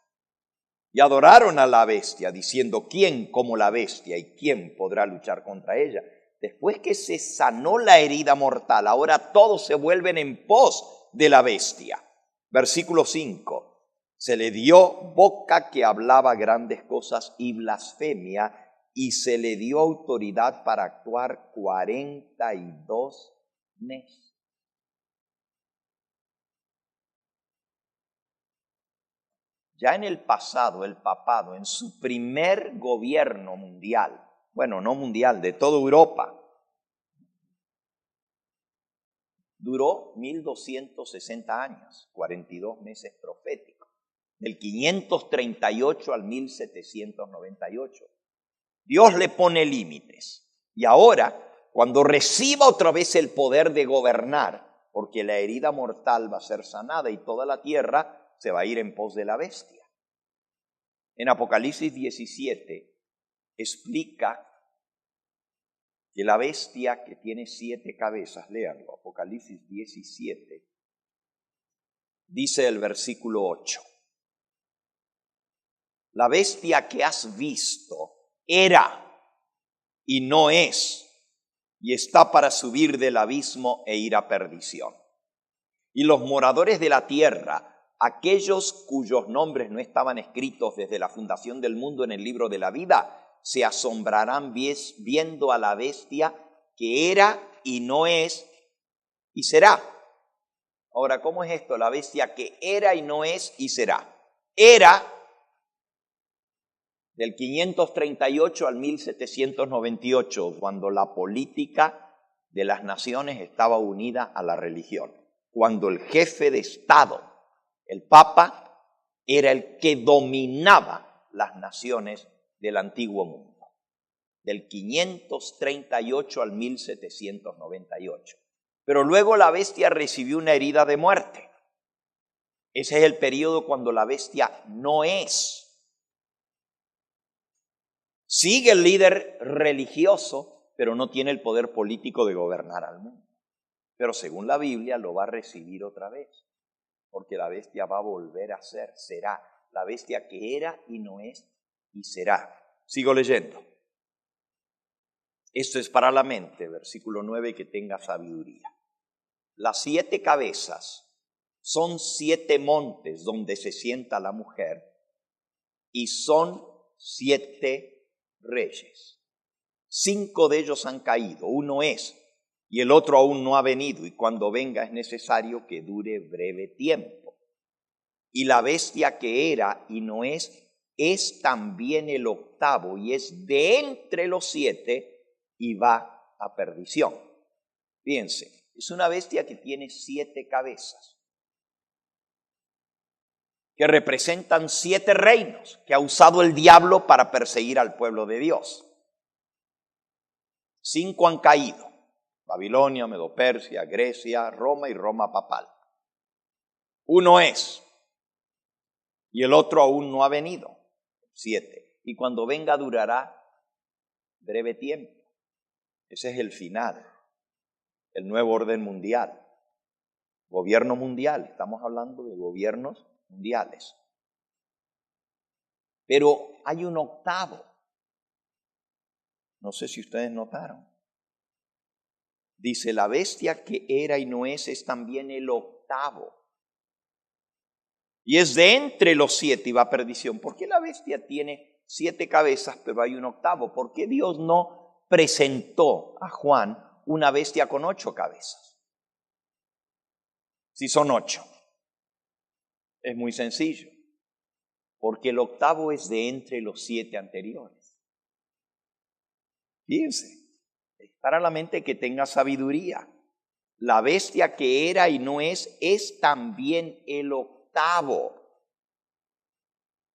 Y adoraron a la bestia diciendo, ¿quién como la bestia y quién podrá luchar contra ella? Después que se sanó la herida mortal, ahora todos se vuelven en pos de la bestia. Versículo 5, se le dio boca que hablaba grandes cosas y blasfemia, y se le dio autoridad para actuar 42 meses. Ya en el pasado, el papado, en su primer gobierno mundial, bueno, no mundial, de toda Europa, duró 1260 años, 42 meses proféticos, del 538 al 1798. Dios le pone límites. Y ahora, cuando reciba otra vez el poder de gobernar, porque la herida mortal va a ser sanada y toda la tierra se va a ir en pos de la bestia. En Apocalipsis 17 explica que la bestia que tiene 7 cabezas, léanlo, Apocalipsis 17, dice el versículo 8. La bestia que has visto era y no es, y está para subir del abismo e ir a perdición. Y los moradores de la tierra, aquellos cuyos nombres no estaban escritos desde la fundación del mundo en el libro de la vida, se asombrarán viendo a la bestia que era y no es y será. Ahora, ¿cómo es esto? La bestia que era y no es y será. Era del 538 al 1798, cuando la política de las naciones estaba unida a la religión. Cuando el jefe de Estado, el Papa, era el que dominaba las naciones del antiguo mundo, del 538 al 1798. Pero luego la bestia recibió una herida de muerte. Ese es el periodo cuando la bestia no es. Sigue el líder religioso, pero no tiene el poder político de gobernar al mundo. Pero según la Biblia lo va a recibir otra vez, porque la bestia va a volver a ser, será la bestia que era y no es y será. Sigo leyendo. Esto es para la mente, versículo 9, que tenga sabiduría. Las 7 cabezas son 7 montes donde se sienta la mujer y son 7 reyes. 5 de ellos han caído, uno es y el otro aún no ha venido, y cuando venga es necesario que dure breve tiempo. Y la bestia que era y no es también el octavo, y es de entre los 7 y va a perdición. Fíjense, es una bestia que tiene 7 cabezas, que representan 7 reinos que ha usado el diablo para perseguir al pueblo de Dios. 5 han caído: Babilonia, Medo-Persia, Grecia, Roma y Roma papal. Uno es, y el otro aún no ha venido, 7. Y cuando venga durará breve tiempo. Ese es el final, el nuevo orden mundial, gobierno mundial. Estamos hablando de gobiernos mundiales. Pero hay un octavo. No sé si ustedes notaron. Dice, la bestia que era y no es también el octavo. Y es de entre los 7 y va a perdición. ¿Por qué la bestia tiene 7 cabezas pero hay un octavo? ¿Por qué Dios no presentó a Juan una bestia con 8 cabezas? Si son 8. Es muy sencillo. Porque el octavo es de entre los 7 anteriores. Fíjense. Es para la mente que tenga sabiduría. La bestia que era y no es también el octavo.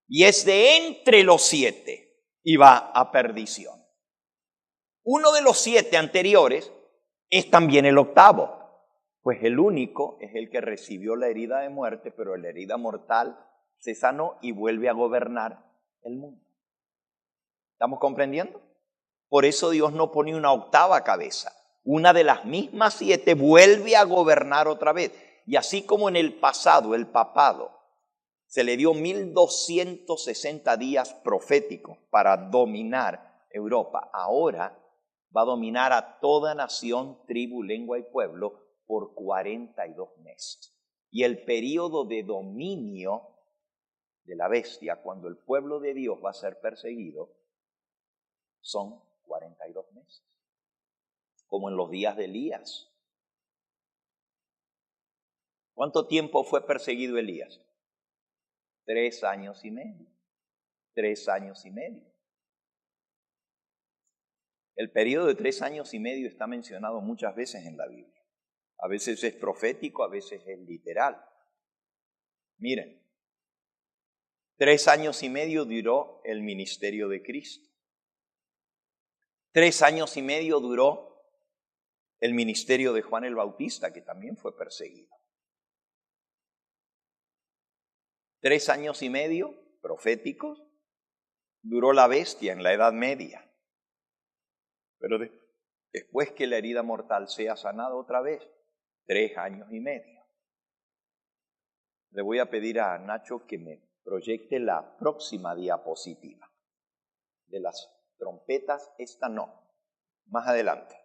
Y es de entre los 7 y va a perdición. Uno de los 7 anteriores es también el octavo, pues el único es el que recibió la herida de muerte, pero la herida mortal se sanó y vuelve a gobernar el mundo. ¿Estamos comprendiendo? Por eso Dios no pone una octava cabeza. Una de las mismas 7 vuelve a gobernar otra vez. Y así como en el pasado el papado se le dio 1260 días proféticos para dominar Europa, ahora va a dominar a toda nación, tribu, lengua y pueblo por 42 meses. Y el periodo de dominio de la bestia, cuando el pueblo de Dios va a ser perseguido, son 42 meses. Como en los días de Elías. ¿Cuánto tiempo fue perseguido Elías? 3 años y medio. 3 años y medio. El periodo de 3 años y medio está mencionado muchas veces en la Biblia. A veces es profético, a veces es literal. Miren, 3 años y medio duró el ministerio de Cristo. 3 años y medio duró el ministerio de Juan el Bautista, que también fue perseguido. 3 años y medio proféticos duró la bestia en la Edad Media. Pero después que la herida mortal sea sanada otra vez, 3 años y medio. Le voy a pedir a Nacho que me proyecte la próxima diapositiva. De las trompetas, esta no, más adelante.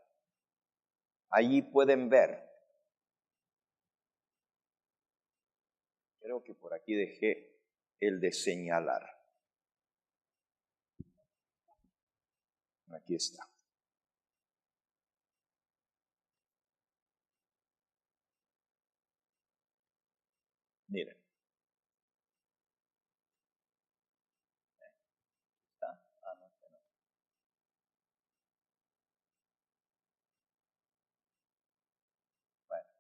Allí pueden ver. Creo que por aquí dejé el de señalar. Aquí está. Miren. ¿Está? Ah, no, no. Bueno.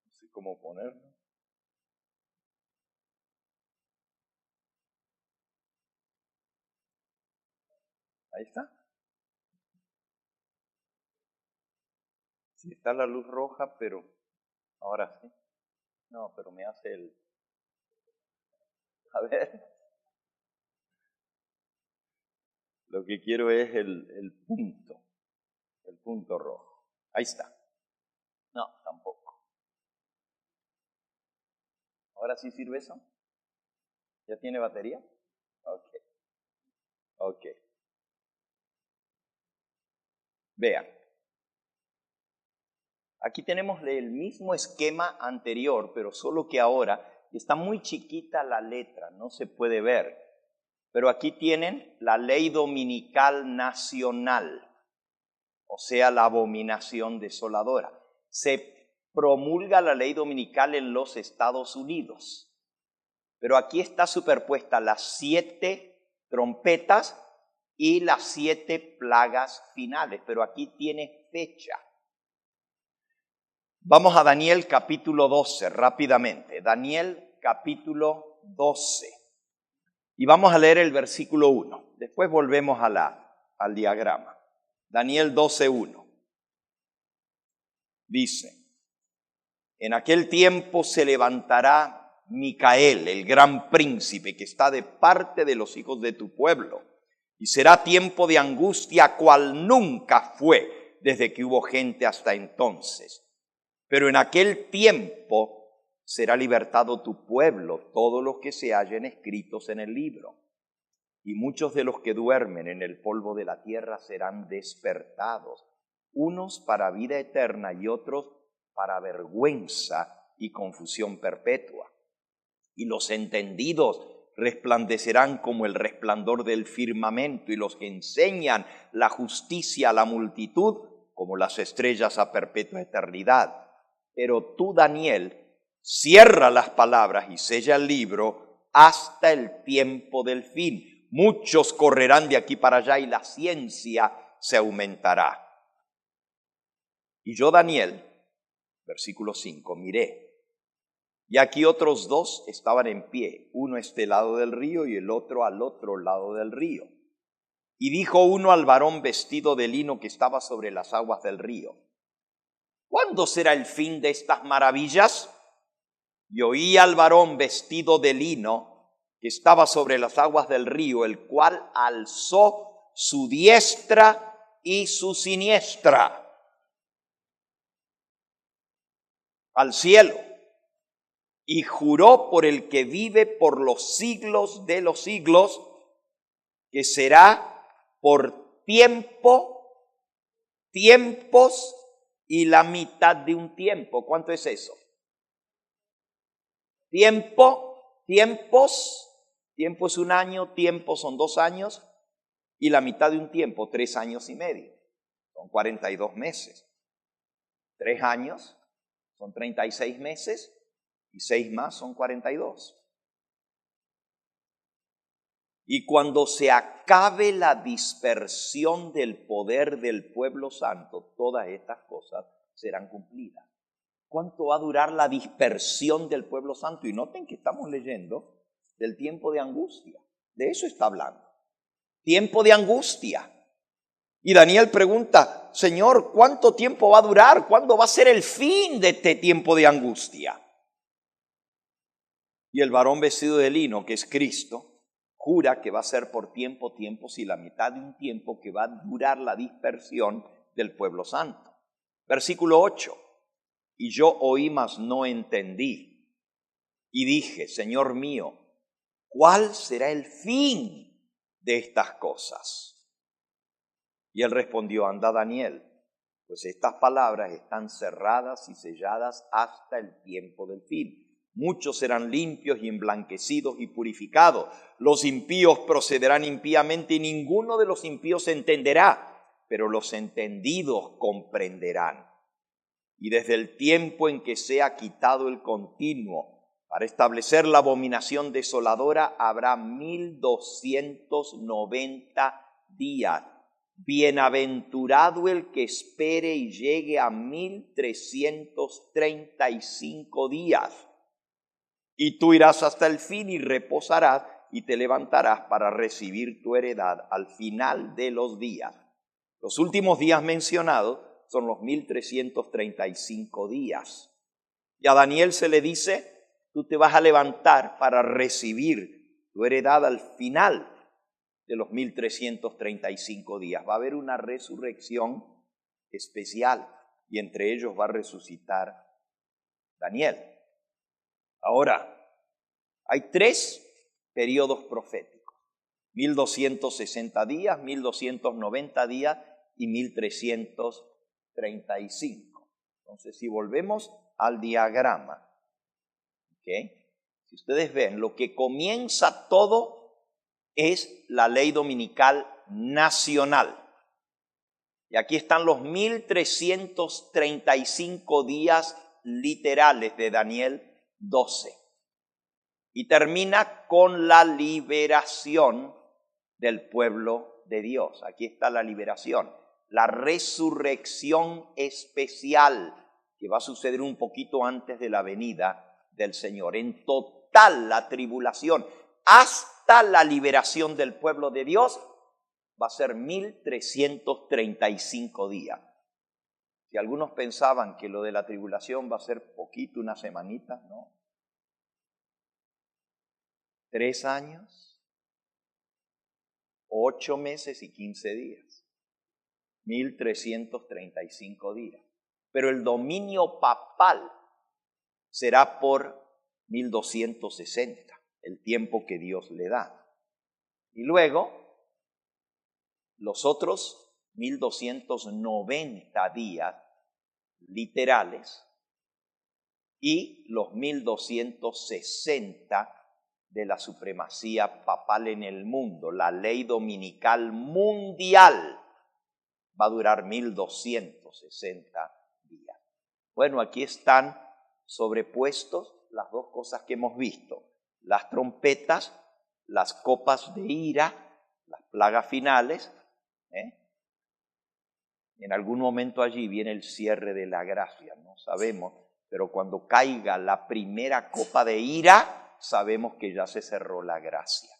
No sé cómo ponerlo. Ahí está. Sí, está la luz roja, pero ahora sí. No, pero me hace el... A ver. Lo que quiero es el punto rojo. Ahí está. No, tampoco. ¿Ahora sí sirve eso? ¿Ya tiene batería? Ok. Vean. Aquí tenemos el mismo esquema anterior, pero solo que ahora está muy chiquita la letra, no se puede ver. Pero aquí tienen la ley dominical nacional, o sea, la abominación desoladora. Se promulga la ley dominical en los Estados Unidos, pero aquí está superpuesta las 7 trompetas y las 7 plagas finales, pero aquí tiene fecha. Vamos a Daniel capítulo 12, rápidamente. Daniel capítulo 12. Y vamos a leer el versículo 1. Después volvemos al diagrama. Daniel 12:1. Dice, en aquel tiempo se levantará Micael, el gran príncipe que está de parte de los hijos de tu pueblo, y será tiempo de angustia cual nunca fue desde que hubo gente hasta entonces. Pero en aquel tiempo será libertado tu pueblo, todos los que se hallen escritos en el libro. Y muchos de los que duermen en el polvo de la tierra serán despertados, unos para vida eterna y otros para vergüenza y confusión perpetua. Y los entendidos resplandecerán como el resplandor del firmamento, y los que enseñan la justicia a la multitud como las estrellas a perpetua eternidad. Pero tú, Daniel, cierra las palabras y sella el libro hasta el tiempo del fin. Muchos correrán de aquí para allá y la ciencia se aumentará. Y yo, Daniel, versículo 5, miré, y aquí otros 2 estaban en pie, uno a este lado del río y el otro al otro lado del río. Y dijo uno al varón vestido de lino que estaba sobre las aguas del río, ¿cuándo será el fin de estas maravillas? Y oí al varón vestido de lino que estaba sobre las aguas del río, el cual alzó su diestra y su siniestra al cielo y juró por el que vive por los siglos de los siglos, que será por tiempos y la mitad de un tiempo. ¿Cuánto es eso? Tiempos es un año, tiempo son 2 años, y la mitad de un tiempo, 3 años y medio. Son 42 meses. 3 años son 36 meses, y 6 más son 42. Y cuando se acabe la dispersión del poder del pueblo santo, todas estas cosas serán cumplidas. ¿Cuánto va a durar la dispersión del pueblo santo? Y noten que estamos leyendo del tiempo de angustia. De eso está hablando. Tiempo de angustia. Y Daniel pregunta, Señor, ¿cuánto tiempo va a durar? ¿Cuándo va a ser el fin de este tiempo de angustia? Y el varón vestido de lino, que es Cristo, jura que va a ser por tiempos y la mitad de un tiempo que va a durar la dispersión del pueblo santo. Versículo 8. Y yo oí, mas no entendí. Y dije, Señor mío, ¿cuál será el fin de estas cosas? Y él respondió, anda Daniel, pues estas palabras están cerradas y selladas hasta el tiempo del fin. Muchos serán limpios y emblanquecidos y purificados. Los impíos procederán impíamente y ninguno de los impíos entenderá, pero los entendidos comprenderán. Y desde el tiempo en que sea quitado el continuo para establecer la abominación desoladora, habrá 1290 días. Bienaventurado el que espere y llegue a 1335 días. Y tú irás hasta el fin y reposarás y te levantarás para recibir tu heredad al final de los días. Los últimos días mencionados son los 1335 días. Y a Daniel se le dice, tú te vas a levantar para recibir tu heredad al final de los 1335 días. Va a haber una resurrección especial y entre ellos va a resucitar Daniel. Ahora, hay 3 periodos proféticos, 1260 días, 1290 días y 1335. Entonces, si volvemos al diagrama, ¿okay? Si ustedes ven, lo que comienza todo es la ley dominical nacional. Y aquí están los 1335 días literales de Daniel 12. Y termina con la liberación del pueblo de Dios. Aquí está la liberación, la resurrección especial que va a suceder un poquito antes de la venida del Señor. En total, la tribulación hasta la liberación del pueblo de Dios va a ser 1335 días. Si algunos pensaban que lo de la tribulación va a ser poquito, una semanita, no. 3 años, 8 meses y 15 días. 1335 días. Pero el dominio papal será por 1260, el tiempo que Dios le da. Y luego, los otros 1290 días literales y los 1260 de la supremacía papal en el mundo, la ley dominical mundial, va a durar 1260 días. Bueno, aquí están sobrepuestos las dos cosas que hemos visto, las trompetas, las copas de ira, las plagas finales. En algún momento allí viene el cierre de la gracia, no sabemos, pero cuando caiga la primera copa de ira, sabemos que ya se cerró la gracia.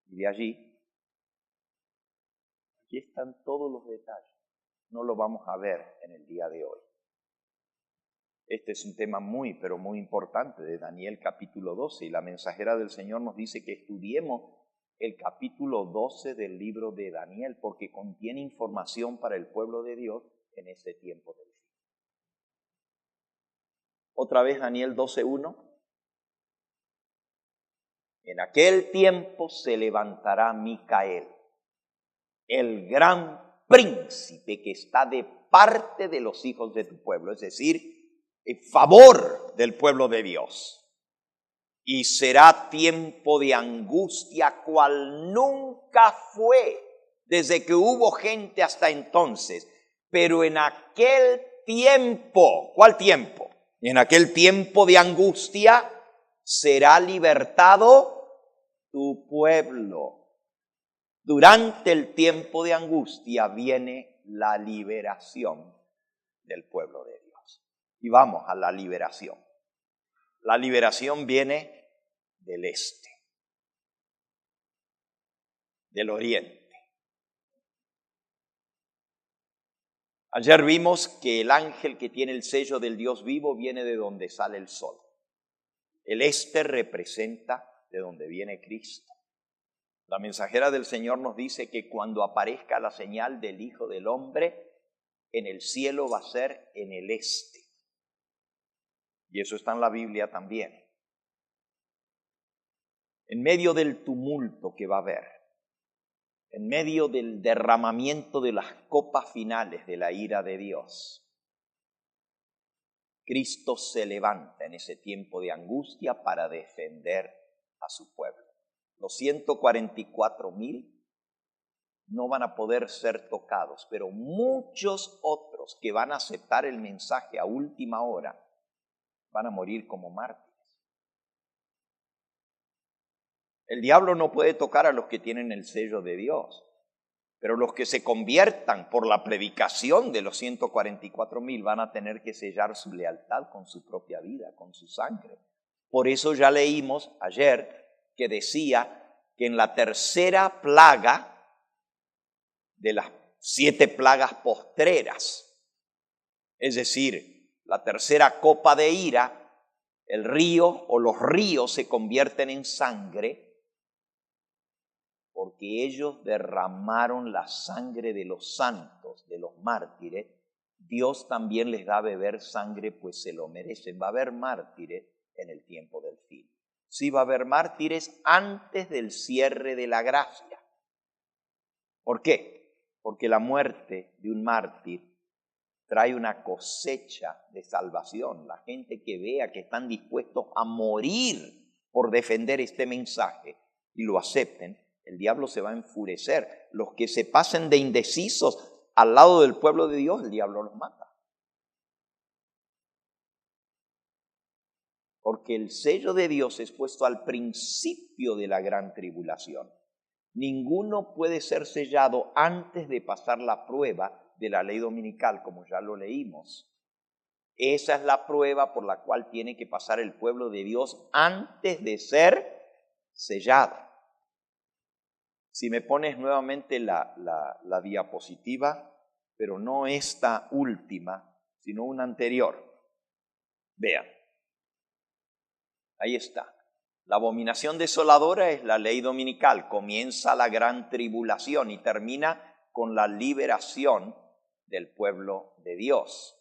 Y de allí, aquí están todos los detalles. No lo vamos a ver en el día de hoy. Este es un tema muy, pero muy importante de Daniel capítulo 12. Y la mensajera del Señor nos dice que estudiemos el capítulo 12 del libro de Daniel, porque contiene información para el pueblo de Dios en este tiempo del fin. Otra vez Daniel 12:1. En aquel tiempo se levantará Micael, el gran príncipe que está de parte de los hijos de tu pueblo, es decir, en favor del pueblo de Dios. Y será tiempo de angustia cual nunca fue desde que hubo gente hasta entonces. Pero en aquel tiempo, ¿cuál tiempo? En aquel tiempo de angustia será libertado tu pueblo. Durante el tiempo de angustia viene la liberación del pueblo de Dios. Y vamos a la liberación. La liberación viene del este, del oriente. Ayer vimos que el ángel que tiene el sello del Dios vivo viene de donde sale el sol. El este representa de donde viene Cristo. La mensajera del Señor nos dice que cuando aparezca la señal del Hijo del Hombre, en el cielo va a ser en el este. Y eso está en la Biblia también. En medio del tumulto que va a haber, en medio del derramamiento de las copas finales de la ira de Dios, Cristo se levanta en ese tiempo de angustia para defender a su pueblo. Los 144,000 no van a poder ser tocados, pero muchos otros que van a aceptar el mensaje a última hora van a morir como mártires. El diablo no puede tocar a los que tienen el sello de Dios, pero los que se conviertan por la predicación de los 144,000 van a tener que sellar su lealtad con su propia vida, con su sangre. Por eso ya leímos ayer que decía que en la tercera plaga de las 7 plagas postreras, es decir, la tercera copa de ira, el río o los ríos se convierten en sangre porque ellos derramaron la sangre de los santos, de los mártires. Dios también les da a beber sangre, pues se lo merecen. Va a haber mártires en el tiempo del fin. Sí va a haber mártires antes del cierre de la gracia. ¿Por qué? Porque la muerte de un mártir trae una cosecha de salvación. La gente que vea que están dispuestos a morir por defender este mensaje y lo acepten, el diablo se va a enfurecer. Los que se pasen de indecisos al lado del pueblo de Dios, el diablo los mata. Porque el sello de Dios es puesto al principio de la gran tribulación. Ninguno puede ser sellado antes de pasar la prueba de la ley dominical, como ya lo leímos. Esa es la prueba por la cual tiene que pasar el pueblo de Dios antes de ser sellado. Si me pones nuevamente la diapositiva, pero no esta última, sino una anterior. Vean, ahí está. La abominación desoladora es la ley dominical. Comienza la gran tribulación y termina con la liberación del pueblo de Dios.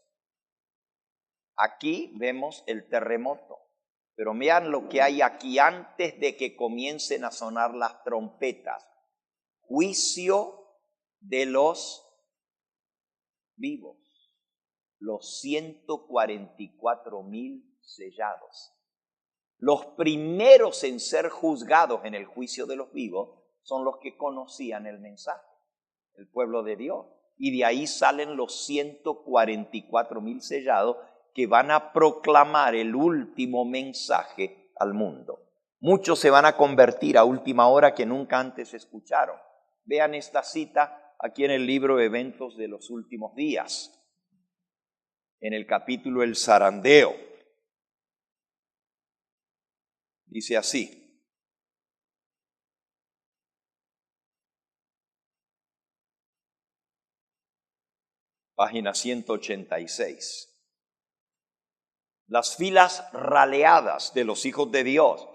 Aquí vemos el terremoto, pero vean lo que hay aquí antes de que comiencen a sonar las trompetas. Juicio de los vivos, los 144,000 sellados. Los primeros en ser juzgados en el juicio de los vivos son los que conocían el mensaje, el pueblo de Dios. Y de ahí salen los 144,000 sellados que van a proclamar el último mensaje al mundo. Muchos se van a convertir a última hora que nunca antes escucharon. Vean esta cita aquí en el libro Eventos de los Últimos Días, en el capítulo El Zarandeo. Dice así: página 186. Las filas raleadas de los hijos de Dios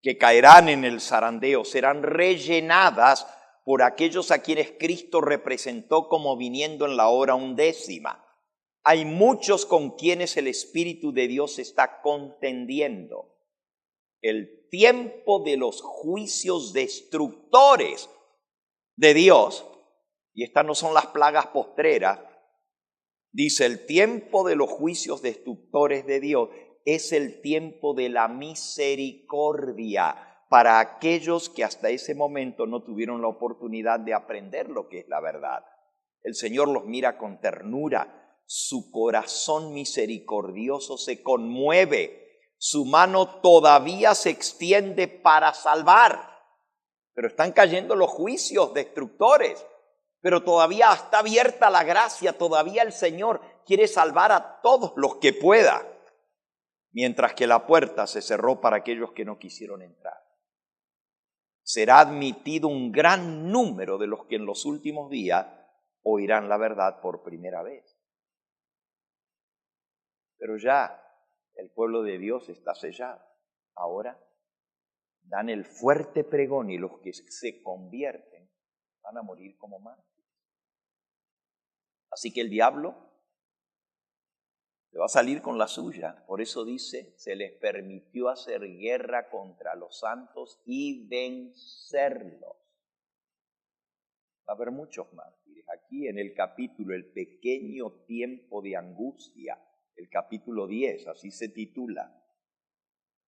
que caerán en el zarandeo serán rellenadas por aquellos a quienes Cristo representó como viniendo en la hora 11. Hay muchos con quienes el Espíritu de Dios está contendiendo. El tiempo de los juicios destructores de Dios, y estas no son las plagas postreras, dice, el tiempo de los juicios destructores de Dios es el tiempo de la misericordia para aquellos que hasta ese momento no tuvieron la oportunidad de aprender lo que es la verdad. El Señor los mira con ternura, su corazón misericordioso se conmueve, su mano todavía se extiende para salvar, pero están cayendo los juicios destructores. Pero todavía está abierta la gracia, todavía el Señor quiere salvar a todos los que pueda, mientras que la puerta se cerró para aquellos que no quisieron entrar. Será admitido un gran número de los que en los últimos días oirán la verdad por primera vez. Pero ya el pueblo de Dios está sellado. Ahora dan el fuerte pregón y los que se convierten van a morir como mártires. Así que el diablo se va a salir con la suya. Por eso dice, se les permitió hacer guerra contra los santos y vencerlos. Va a haber muchos mártires. Aquí en el capítulo El pequeño tiempo de angustia, el capítulo 10, así se titula.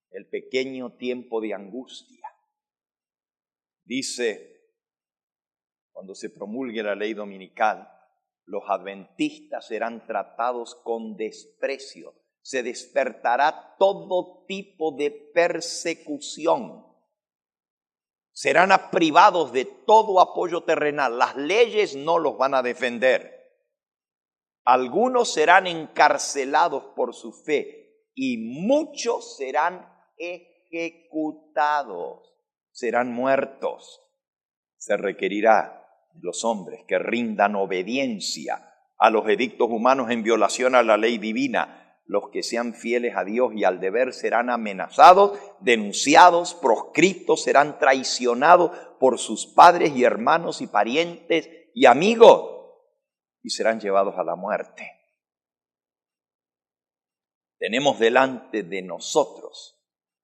El pequeño tiempo de angustia. Dice, cuando se promulgue la ley dominical, los adventistas serán tratados con desprecio. Se despertará todo tipo de persecución. Serán privados de todo apoyo terrenal. Las leyes no los van a defender. Algunos serán encarcelados por su fe y muchos serán ejecutados. serán muertos. Se requerirá de los hombres que rindan obediencia a los edictos humanos en violación a la ley divina. Los que sean fieles a Dios y al deber serán amenazados, denunciados, proscriptos, serán traicionados por sus padres y hermanos y parientes y amigos y serán llevados a la muerte. Tenemos delante de nosotros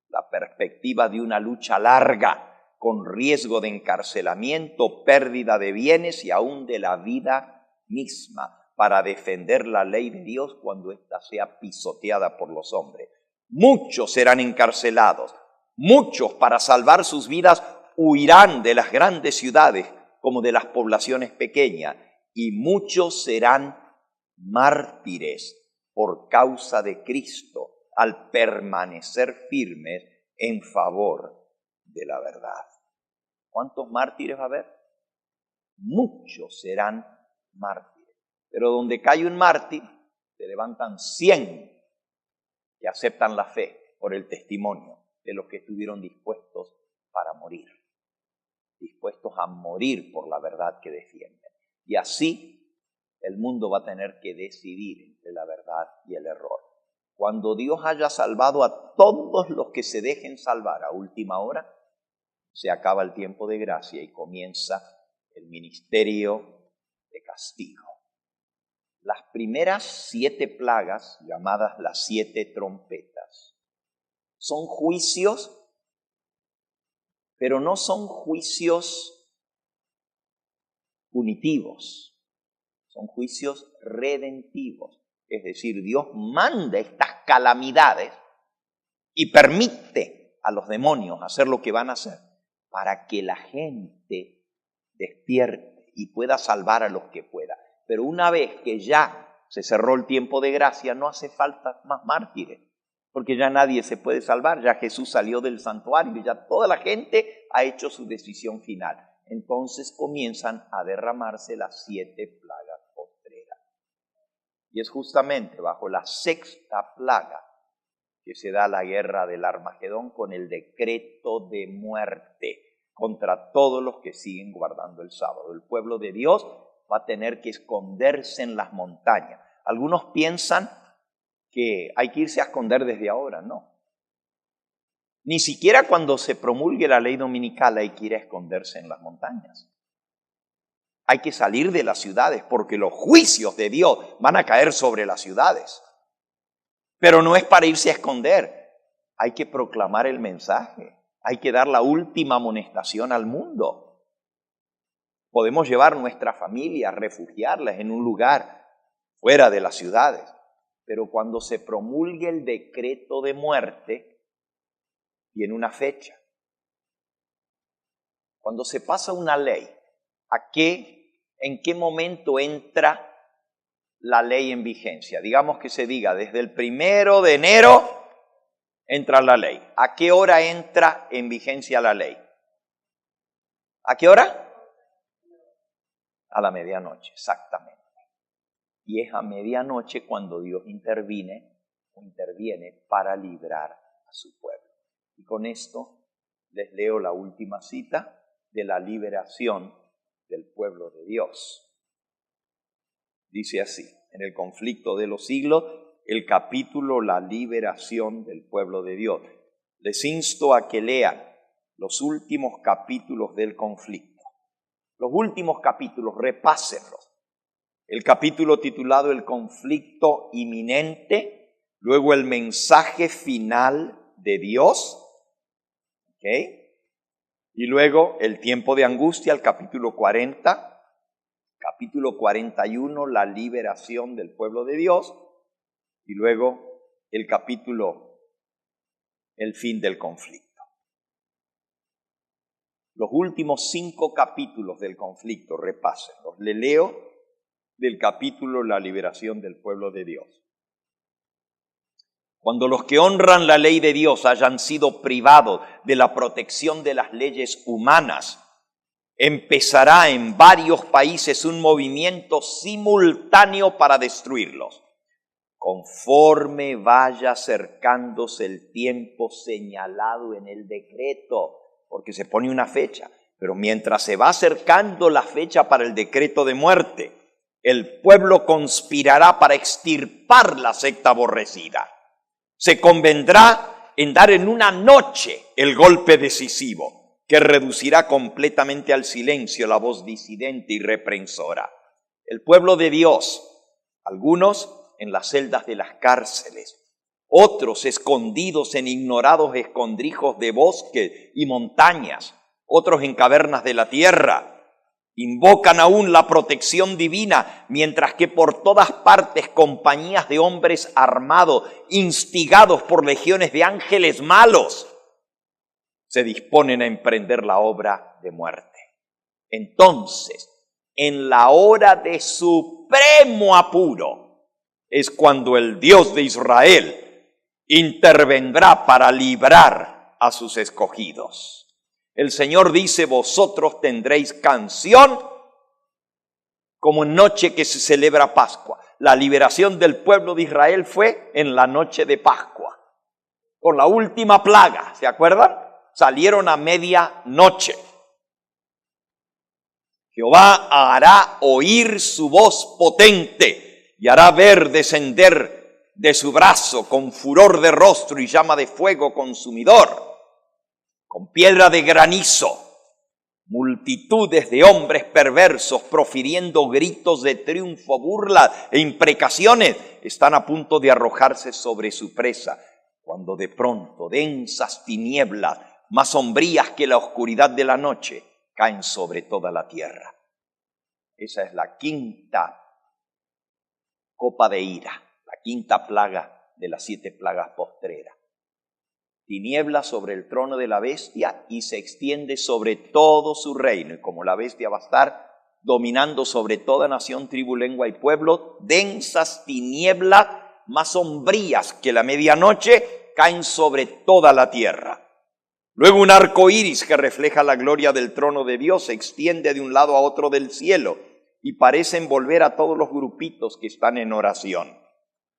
la perspectiva de una lucha larga, con riesgo de encarcelamiento, pérdida de bienes y aún de la vida misma, para defender la ley de Dios cuando ésta sea pisoteada por los hombres. Muchos serán encarcelados, muchos para salvar sus vidas huirán de las grandes ciudades como de las poblaciones pequeñas, y muchos serán mártires por causa de Cristo al permanecer firmes en favor de la verdad. ¿Cuántos mártires va a haber? Muchos serán mártires. Pero donde cae un mártir, se levantan 100 que aceptan la fe por el testimonio de los que estuvieron dispuestos para morir. Dispuestos a morir por la verdad que defienden. Y así el mundo va a tener que decidir entre la verdad y el error. Cuando Dios haya salvado a todos los que se dejen salvar a última hora, se acaba el tiempo de gracia y comienza el ministerio de castigo. Las primeras 7 plagas, llamadas las 7 trompetas, son juicios, pero no son juicios punitivos, son juicios redentivos. Es decir, Dios manda estas calamidades y permite a los demonios hacer lo que van a hacer para que la gente despierte y pueda salvar a los que pueda. Pero una vez que ya se cerró el tiempo de gracia, no hace falta más mártires, porque ya nadie se puede salvar, ya Jesús salió del santuario, ya toda la gente ha hecho su decisión final. Entonces comienzan a derramarse las 7 plagas postreras. Y es justamente bajo la 6ª plaga que se da la guerra del Armagedón con el decreto de muerte contra todos los que siguen guardando el sábado. El pueblo de Dios va a tener que esconderse en las montañas. Algunos piensan que hay que irse a esconder desde ahora, no. Ni siquiera cuando se promulgue la ley dominical hay que ir a esconderse en las montañas. Hay que salir de las ciudades porque los juicios de Dios van a caer sobre las ciudades. Pero no es para irse a esconder, hay que proclamar el mensaje, hay que dar la última amonestación al mundo. Podemos llevar nuestra familia, refugiarlas en un lugar fuera de las ciudades, pero cuando se promulgue el decreto de muerte, tiene una fecha. Cuando se pasa una ley, ¿en qué momento entra la ley en vigencia? Digamos que se diga, desde el 1 de enero entra la ley. ¿A qué hora entra en vigencia la ley? ¿A qué hora? A la medianoche, exactamente. Y es a medianoche cuando Dios interviene para librar a su pueblo. Y con esto les leo la última cita de la liberación del pueblo de Dios. Dice así, en el conflicto de los siglos, el capítulo La liberación del pueblo de Dios. Les insto a que lean los últimos capítulos del conflicto. Los últimos capítulos, repásenlos. El capítulo titulado El conflicto inminente, luego el mensaje final de Dios, ¿okay? Y luego el tiempo de angustia, el capítulo 40, capítulo 41, la liberación del pueblo de Dios, y luego el capítulo, el fin del conflicto. Los últimos 5 capítulos del conflicto, repásenlos. Le leo del capítulo La liberación del pueblo de Dios. Cuando los que honran la ley de Dios hayan sido privados de la protección de las leyes humanas, empezará en varios países un movimiento simultáneo para destruirlos. Conforme vaya acercándose el tiempo señalado en el decreto, porque se pone una fecha. Pero mientras se va acercando la fecha para el decreto de muerte, el pueblo conspirará para extirpar la secta aborrecida. Se convendrá en dar en una noche el golpe decisivo, que reducirá completamente al silencio la voz disidente y reprensora. El pueblo de Dios, algunos en las celdas de las cárceles, otros escondidos en ignorados escondrijos de bosque y montañas, otros en cavernas de la tierra, invocan aún la protección divina, mientras que por todas partes compañías de hombres armados, instigados por legiones de ángeles malos, se disponen a emprender la obra de muerte. Entonces, en la hora de supremo apuro, es cuando el Dios de Israel intervendrá para librar a sus escogidos. El Señor dice, vosotros tendréis canción como en noche que se celebra Pascua. La liberación del pueblo de Israel fue en la noche de Pascua, con la última plaga, ¿se acuerdan? Salieron a medianoche. Jehová hará oír su voz potente y hará ver descender de su brazo con furor de rostro y llama de fuego consumidor, con piedra de granizo. Multitudes de hombres perversos profiriendo gritos de triunfo, burlas e imprecaciones están a punto de arrojarse sobre su presa, cuando de pronto densas tinieblas, más sombrías que la oscuridad de la noche, caen sobre toda la tierra. Esa es la quinta copa de ira, la quinta plaga de las 7 plagas postreras. Tinieblas sobre el trono de la bestia y se extiende sobre todo su reino. Y como la bestia va a estar dominando sobre toda nación, tribu, lengua y pueblo, densas tinieblas más sombrías que la medianoche caen sobre toda la tierra. Luego un arco iris que refleja la gloria del trono de Dios se extiende de un lado a otro del cielo y parece envolver a todos los grupitos que están en oración.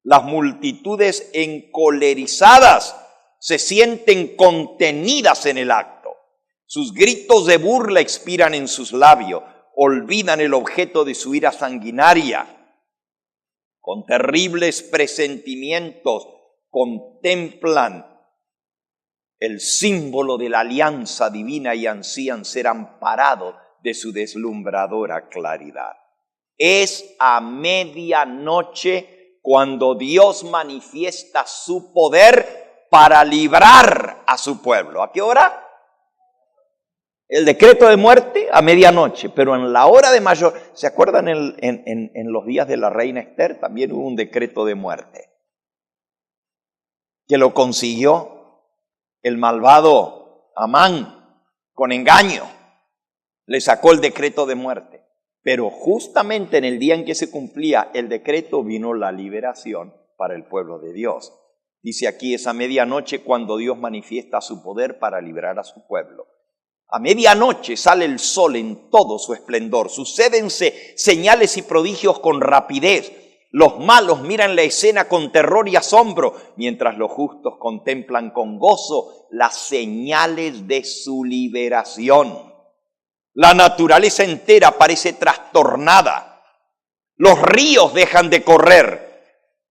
Las multitudes encolerizadas se sienten contenidas en el acto. Sus gritos de burla expiran en sus labios, olvidan el objeto de su ira sanguinaria. Con terribles presentimientos contemplan el símbolo de la alianza divina y ansían ser amparados de su deslumbradora claridad. Es a medianoche cuando Dios manifiesta su poder para librar a su pueblo. ¿A qué hora? El decreto de muerte a medianoche, pero en la hora de mayor. ¿Se acuerdan en los días de la reina Esther? También hubo un decreto de muerte, que lo consiguió el malvado Amán con engaño. Le sacó el decreto de muerte. Pero justamente en el día en que se cumplía el decreto vino la liberación para el pueblo de Dios. Dice aquí, es a medianoche cuando Dios manifiesta su poder para librar a su pueblo. A medianoche sale el sol en todo su esplendor. Sucédense señales y prodigios con rapidez. Los malos miran la escena con terror y asombro, mientras los justos contemplan con gozo las señales de su liberación. La naturaleza entera parece trastornada. Los ríos dejan de correr.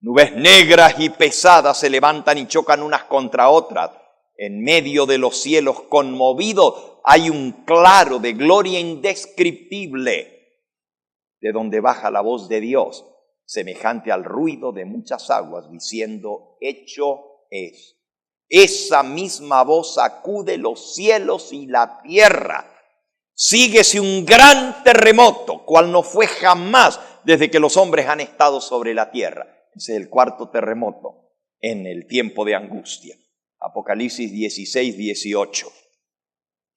Nubes negras y pesadas se levantan y chocan unas contra otras. En medio de los cielos conmovidos hay un claro de gloria indescriptible, de donde baja la voz de Dios, semejante al ruido de muchas aguas, diciendo, hecho es. Esa misma voz sacude los cielos y la tierra. Síguese un gran terremoto, cual no fue jamás desde que los hombres han estado sobre la tierra. Ese es el cuarto terremoto en el tiempo de angustia. Apocalipsis 16, 18.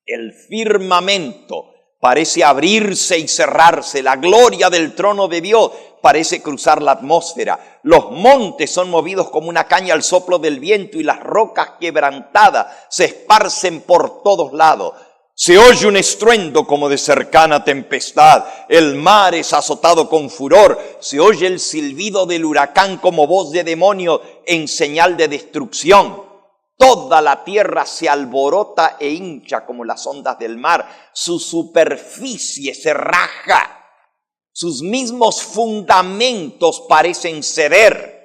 El firmamento parece abrirse y cerrarse. La gloria del trono de Dios parece cruzar la atmósfera. Los montes son movidos como una caña al soplo del viento y las rocas quebrantadas se esparcen por todos lados. Se oye un estruendo como de cercana tempestad. El mar es azotado con furor. Se oye el silbido del huracán como voz de demonio en señal de destrucción. Toda la tierra se alborota e hincha como las ondas del mar. Su superficie se raja. Sus mismos fundamentos parecen ceder.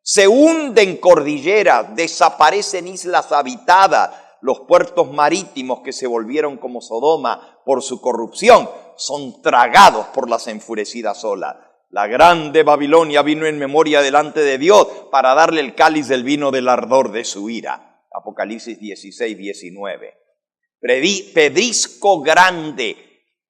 Se hunden cordilleras, desaparecen islas habitadas. Los puertos marítimos que se volvieron como Sodoma por su corrupción son tragados por las enfurecidas olas. La grande Babilonia vino en memoria delante de Dios para darle el cáliz del vino del ardor de su ira. Apocalipsis 16, 19. Pedrisco grande,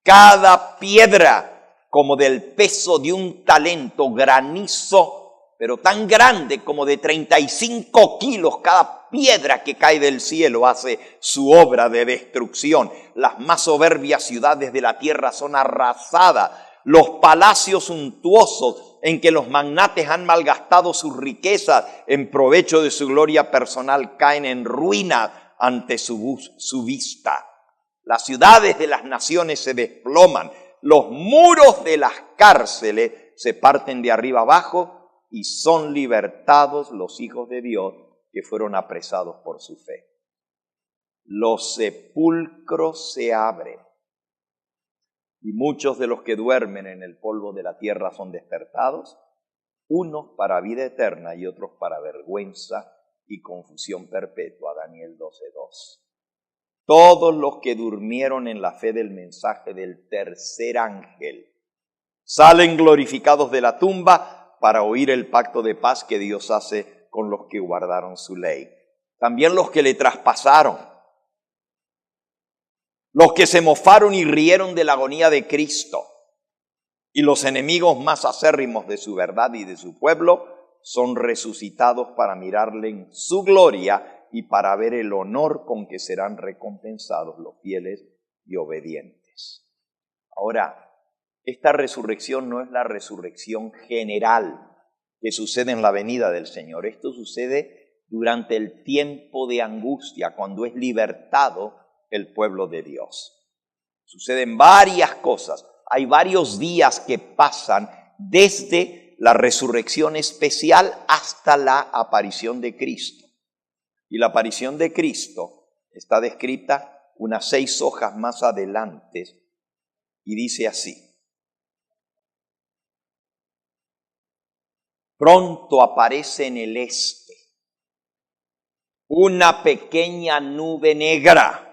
cada piedra como del peso de un talento, granizo, pero tan grande como de 35 kilos. Cada piedra que cae del cielo hace su obra de destrucción. Las más soberbias ciudades de la tierra son arrasadas. Los palacios suntuosos en que los magnates han malgastado sus riquezas en provecho de su gloria personal caen en ruina ante su vista. Las ciudades de las naciones se desploman, los muros de las cárceles se parten de arriba abajo y son libertados los hijos de Dios que fueron apresados por su fe. Los sepulcros se abren. Y muchos de los que duermen en el polvo de la tierra son despertados, unos para vida eterna y otros para vergüenza y confusión perpetua. Daniel 12:2. Todos los que durmieron en la fe del mensaje del tercer ángel salen glorificados de la tumba para oír el pacto de paz que Dios hace con los que guardaron su ley. También los que le traspasaron, los que se mofaron y rieron de la agonía de Cristo, y los enemigos más acérrimos de su verdad y de su pueblo, son resucitados para mirarle en su gloria y para ver el honor con que serán recompensados los fieles y obedientes. Ahora, esta resurrección no es la resurrección general que sucede en la venida del Señor. Esto sucede durante el tiempo de angustia, cuando es libertado el pueblo de Dios. Suceden varias cosas. Hay varios días que pasan desde la resurrección especial hasta la aparición de Cristo. Y la aparición de Cristo está descrita unas 6 hojas más adelante y dice así: pronto aparece en el este una pequeña nube negra,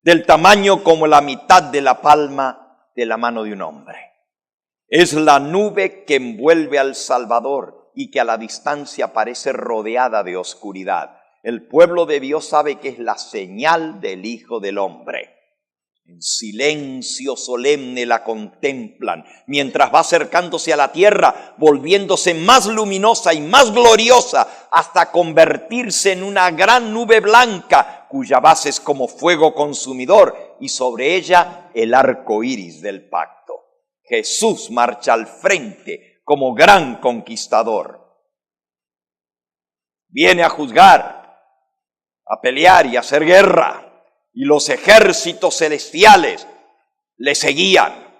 del tamaño como la mitad de la palma de la mano de un hombre. Es la nube que envuelve al Salvador y que a la distancia parece rodeada de oscuridad. El pueblo de Dios sabe que es la señal del Hijo del Hombre. En silencio solemne la contemplan, mientras va acercándose a la tierra, volviéndose más luminosa y más gloriosa, hasta convertirse en una gran nube blanca, cuya base es como fuego consumidor, y sobre ella el arco iris del pacto. Jesús marcha al frente como gran conquistador. Viene a juzgar, a pelear y a hacer guerra. Y los ejércitos celestiales le seguían.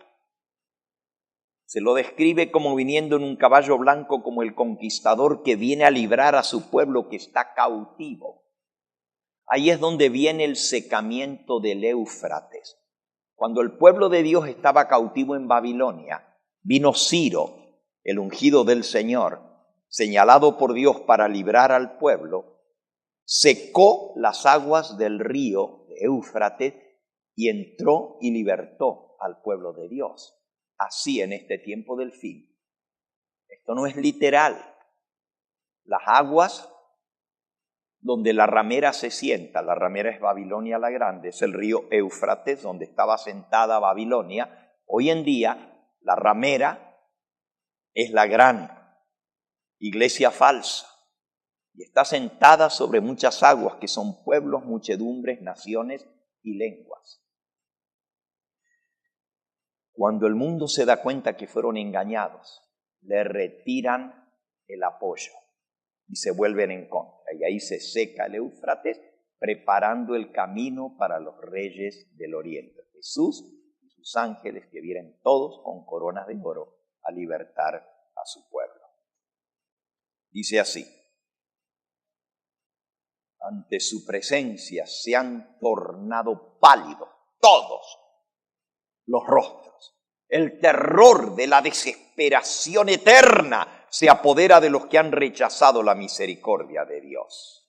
Se lo describe como viniendo en un caballo blanco, como el conquistador que viene a librar a su pueblo que está cautivo. Ahí es donde viene el secamiento del Éufrates. Cuando el pueblo de Dios estaba cautivo en Babilonia, vino Ciro, el ungido del Señor, señalado por Dios para librar al pueblo, secó las aguas del río Éufrates y entró y libertó al pueblo de Dios. Así en este tiempo del fin. Esto no es literal. Las aguas donde la ramera se sienta, la ramera es Babilonia la Grande, es el río Éufrates donde estaba sentada Babilonia. Hoy en día la ramera es la gran iglesia falsa. Y está sentada sobre muchas aguas que son pueblos, muchedumbres, naciones y lenguas. Cuando el mundo se da cuenta que fueron engañados, le retiran el apoyo y se vuelven en contra. Y ahí se seca el Éufrates, preparando el camino para los reyes del oriente. Jesús y sus ángeles que vienen todos con coronas de oro a libertar a su pueblo. Dice así: ante su presencia se han tornado pálidos todos los rostros. El terror de la desesperación eterna se apodera de los que han rechazado la misericordia de Dios.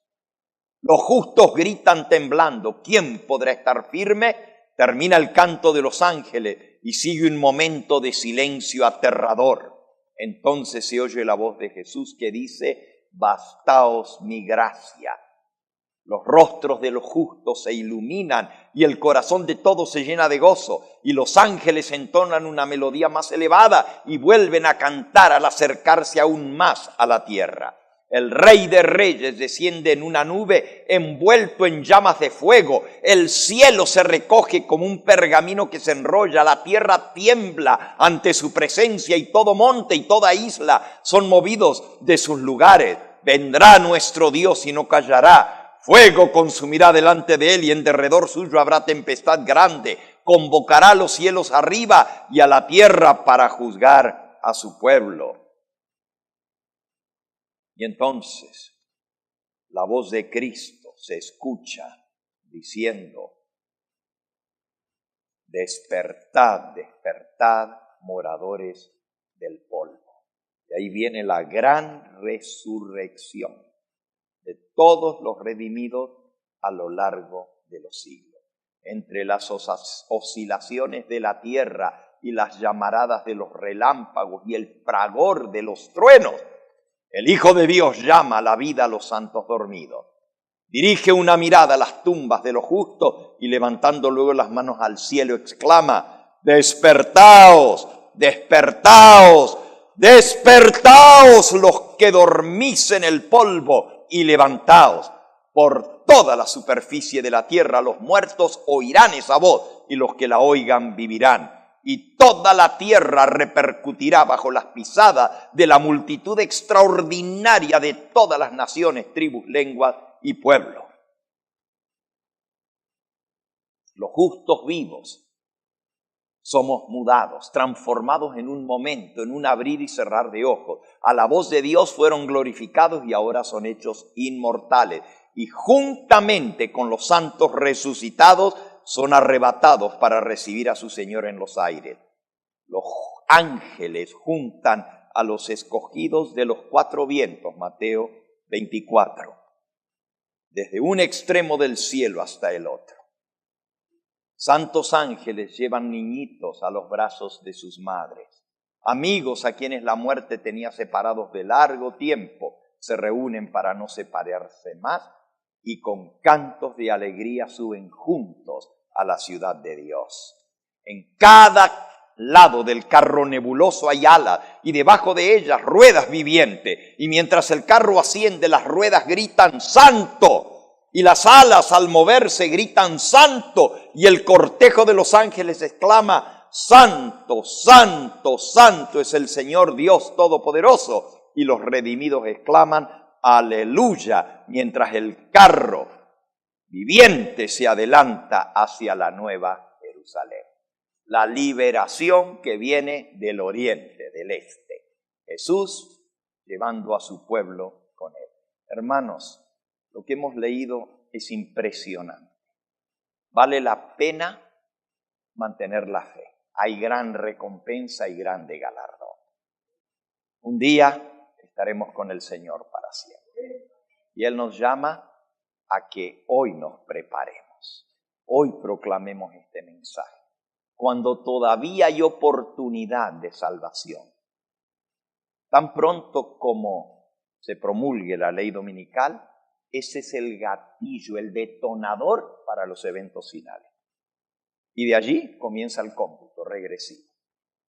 Los justos gritan temblando, ¿quién podrá estar firme? Termina el canto de los ángeles y sigue un momento de silencio aterrador. Entonces se oye la voz de Jesús que dice, bastaos mi gracia. Los rostros de los justos se iluminan y el corazón de todos se llena de gozo, y los ángeles entonan una melodía más elevada y vuelven a cantar al acercarse aún más a la tierra. El Rey de Reyes desciende en una nube envuelto en llamas de fuego. El cielo se recoge como un pergamino que se enrolla. La tierra tiembla ante su presencia y todo monte y toda isla son movidos de sus lugares. Vendrá nuestro Dios y no callará. Fuego consumirá delante de él y en derredor suyo habrá tempestad grande. Convocará a los cielos arriba y a la tierra para juzgar a su pueblo. Y entonces la voz de Cristo se escucha diciendo, despertad, despertad, moradores del polvo. Y ahí viene la gran resurrección de todos los redimidos a lo largo de los siglos. Entre las oscilaciones de la tierra y las llamaradas de los relámpagos y el fragor de los truenos, el Hijo de Dios llama a la vida a los santos dormidos. Dirige una mirada a las tumbas de los justos y levantando luego las manos al cielo exclama, despertaos, despertaos, despertaos los que dormís en el polvo y levantaos. Por toda la superficie de la tierra los muertos oirán esa voz y los que la oigan vivirán. Y toda la tierra repercutirá bajo las pisadas de la multitud extraordinaria de todas las naciones, tribus, lenguas y pueblos. Los justos vivos somos mudados, transformados en un momento, en un abrir y cerrar de ojos. A la voz de Dios fueron glorificados y ahora son hechos inmortales. Y juntamente con los santos resucitados son arrebatados para recibir a su Señor en los aires. Los ángeles juntan a los escogidos de los cuatro vientos, Mateo 24, desde un extremo del cielo hasta el otro. Santos ángeles llevan niñitos a los brazos de sus madres. Amigos a quienes la muerte tenía separados de largo tiempo se reúnen para no separarse más y con cantos de alegría suben juntos a la ciudad de Dios. En cada lado del carro nebuloso hay alas y debajo de ellas ruedas vivientes. Y mientras el carro asciende, las ruedas gritan ¡Santo! Y las alas al moverse gritan ¡Santo! Y el cortejo de los ángeles exclama ¡Santo, santo, santo es el Señor Dios Todopoderoso! Y los redimidos exclaman ¡Aleluya! Mientras el carro viviente se adelanta hacia la nueva Jerusalén. La liberación que viene del oriente, del este. Jesús llevando a su pueblo con él. Hermanos, lo que hemos leído es impresionante. Vale la pena mantener la fe. Hay gran recompensa y grande galardón. Un día estaremos con el Señor para siempre. Y Él nos llama a que hoy nos preparemos. Hoy proclamemos este mensaje. Cuando todavía hay oportunidad de salvación. Tan pronto como se promulgue la ley dominical, ese es el gatillo, el detonador para los eventos finales. Y de allí comienza el cómputo regresivo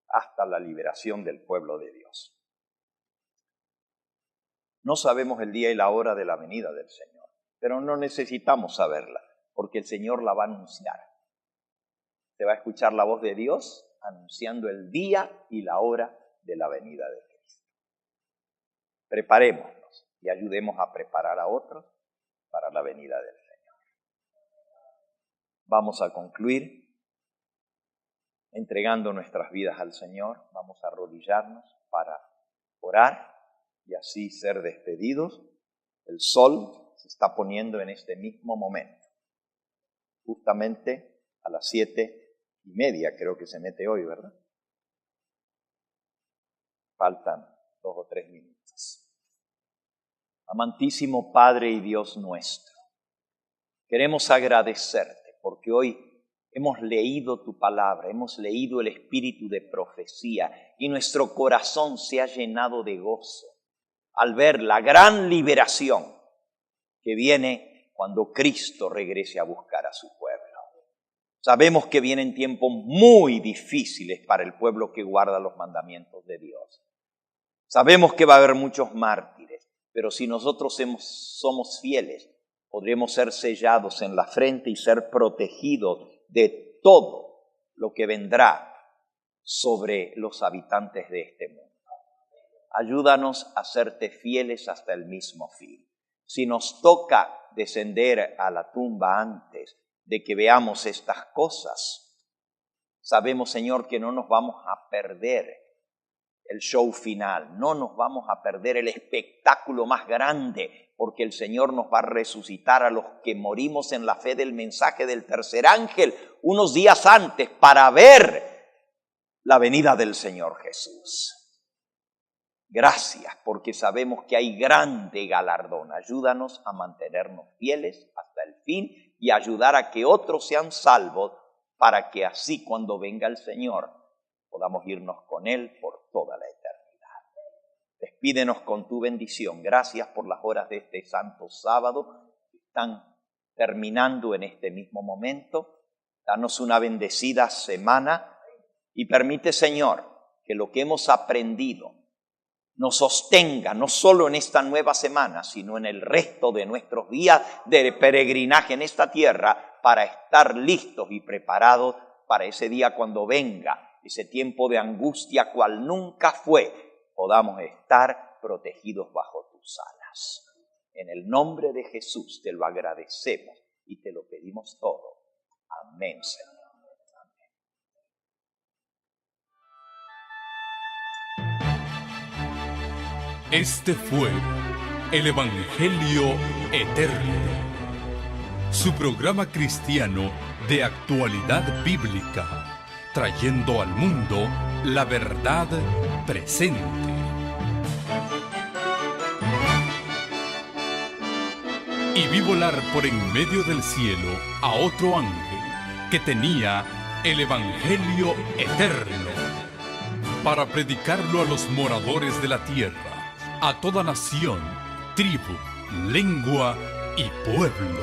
hasta la liberación del pueblo de Dios. No sabemos el día y la hora de la venida del Señor, pero no necesitamos saberla, porque el Señor la va a anunciar. Se va a escuchar la voz de Dios anunciando el día y la hora de la venida de Cristo. Preparémonos y ayudemos a preparar a otros para la venida del Señor. Vamos a concluir entregando nuestras vidas al Señor. Vamos a arrodillarnos para orar y así ser despedidos. El sol se está poniendo en este mismo momento. Justamente a las 7:30 creo que se mete hoy, ¿verdad? Faltan 2 o 3 minutos. Amantísimo Padre y Dios nuestro, queremos agradecerte porque hoy hemos leído tu palabra, hemos leído el espíritu de profecía y nuestro corazón se ha llenado de gozo al ver la gran liberación que viene cuando Cristo regrese a buscar a su pueblo. Sabemos que vienen tiempos muy difíciles para el pueblo que guarda los mandamientos de Dios. Sabemos que va a haber muchos mártires, pero si nosotros somos fieles, podremos ser sellados en la frente y ser protegidos de todo lo que vendrá sobre los habitantes de este mundo. Ayúdanos a serte fieles hasta el mismo fin. Si nos toca descender a la tumba antes de que veamos estas cosas, sabemos, Señor, que no nos vamos a perder el show final, no nos vamos a perder el espectáculo más grande, porque el Señor nos va a resucitar a los que morimos en la fe del mensaje del tercer ángel unos días antes para ver la venida del Señor Jesús. Gracias, porque sabemos que hay grande galardón. Ayúdanos a mantenernos fieles hasta el fin y ayudar a que otros sean salvos para que así cuando venga el Señor podamos irnos con Él por toda la eternidad. Despídenos con tu bendición. Gracias por las horas de este santo sábado que están terminando en este mismo momento. Danos una bendecida semana y permite, Señor, que lo que hemos aprendido nos sostenga no solo en esta nueva semana, sino en el resto de nuestros días de peregrinaje en esta tierra para estar listos y preparados para ese día cuando venga ese tiempo de angustia cual nunca fue, podamos estar protegidos bajo tus alas. En el nombre de Jesús te lo agradecemos y te lo pedimos todo. Amén, Señor. Este fue el Evangelio Eterno, su programa cristiano de actualidad bíblica, trayendo al mundo la verdad presente. Y vi volar por en medio del cielo a otro ángel que tenía el Evangelio Eterno para predicarlo a los moradores de la tierra, a toda nación, tribu, lengua y pueblo.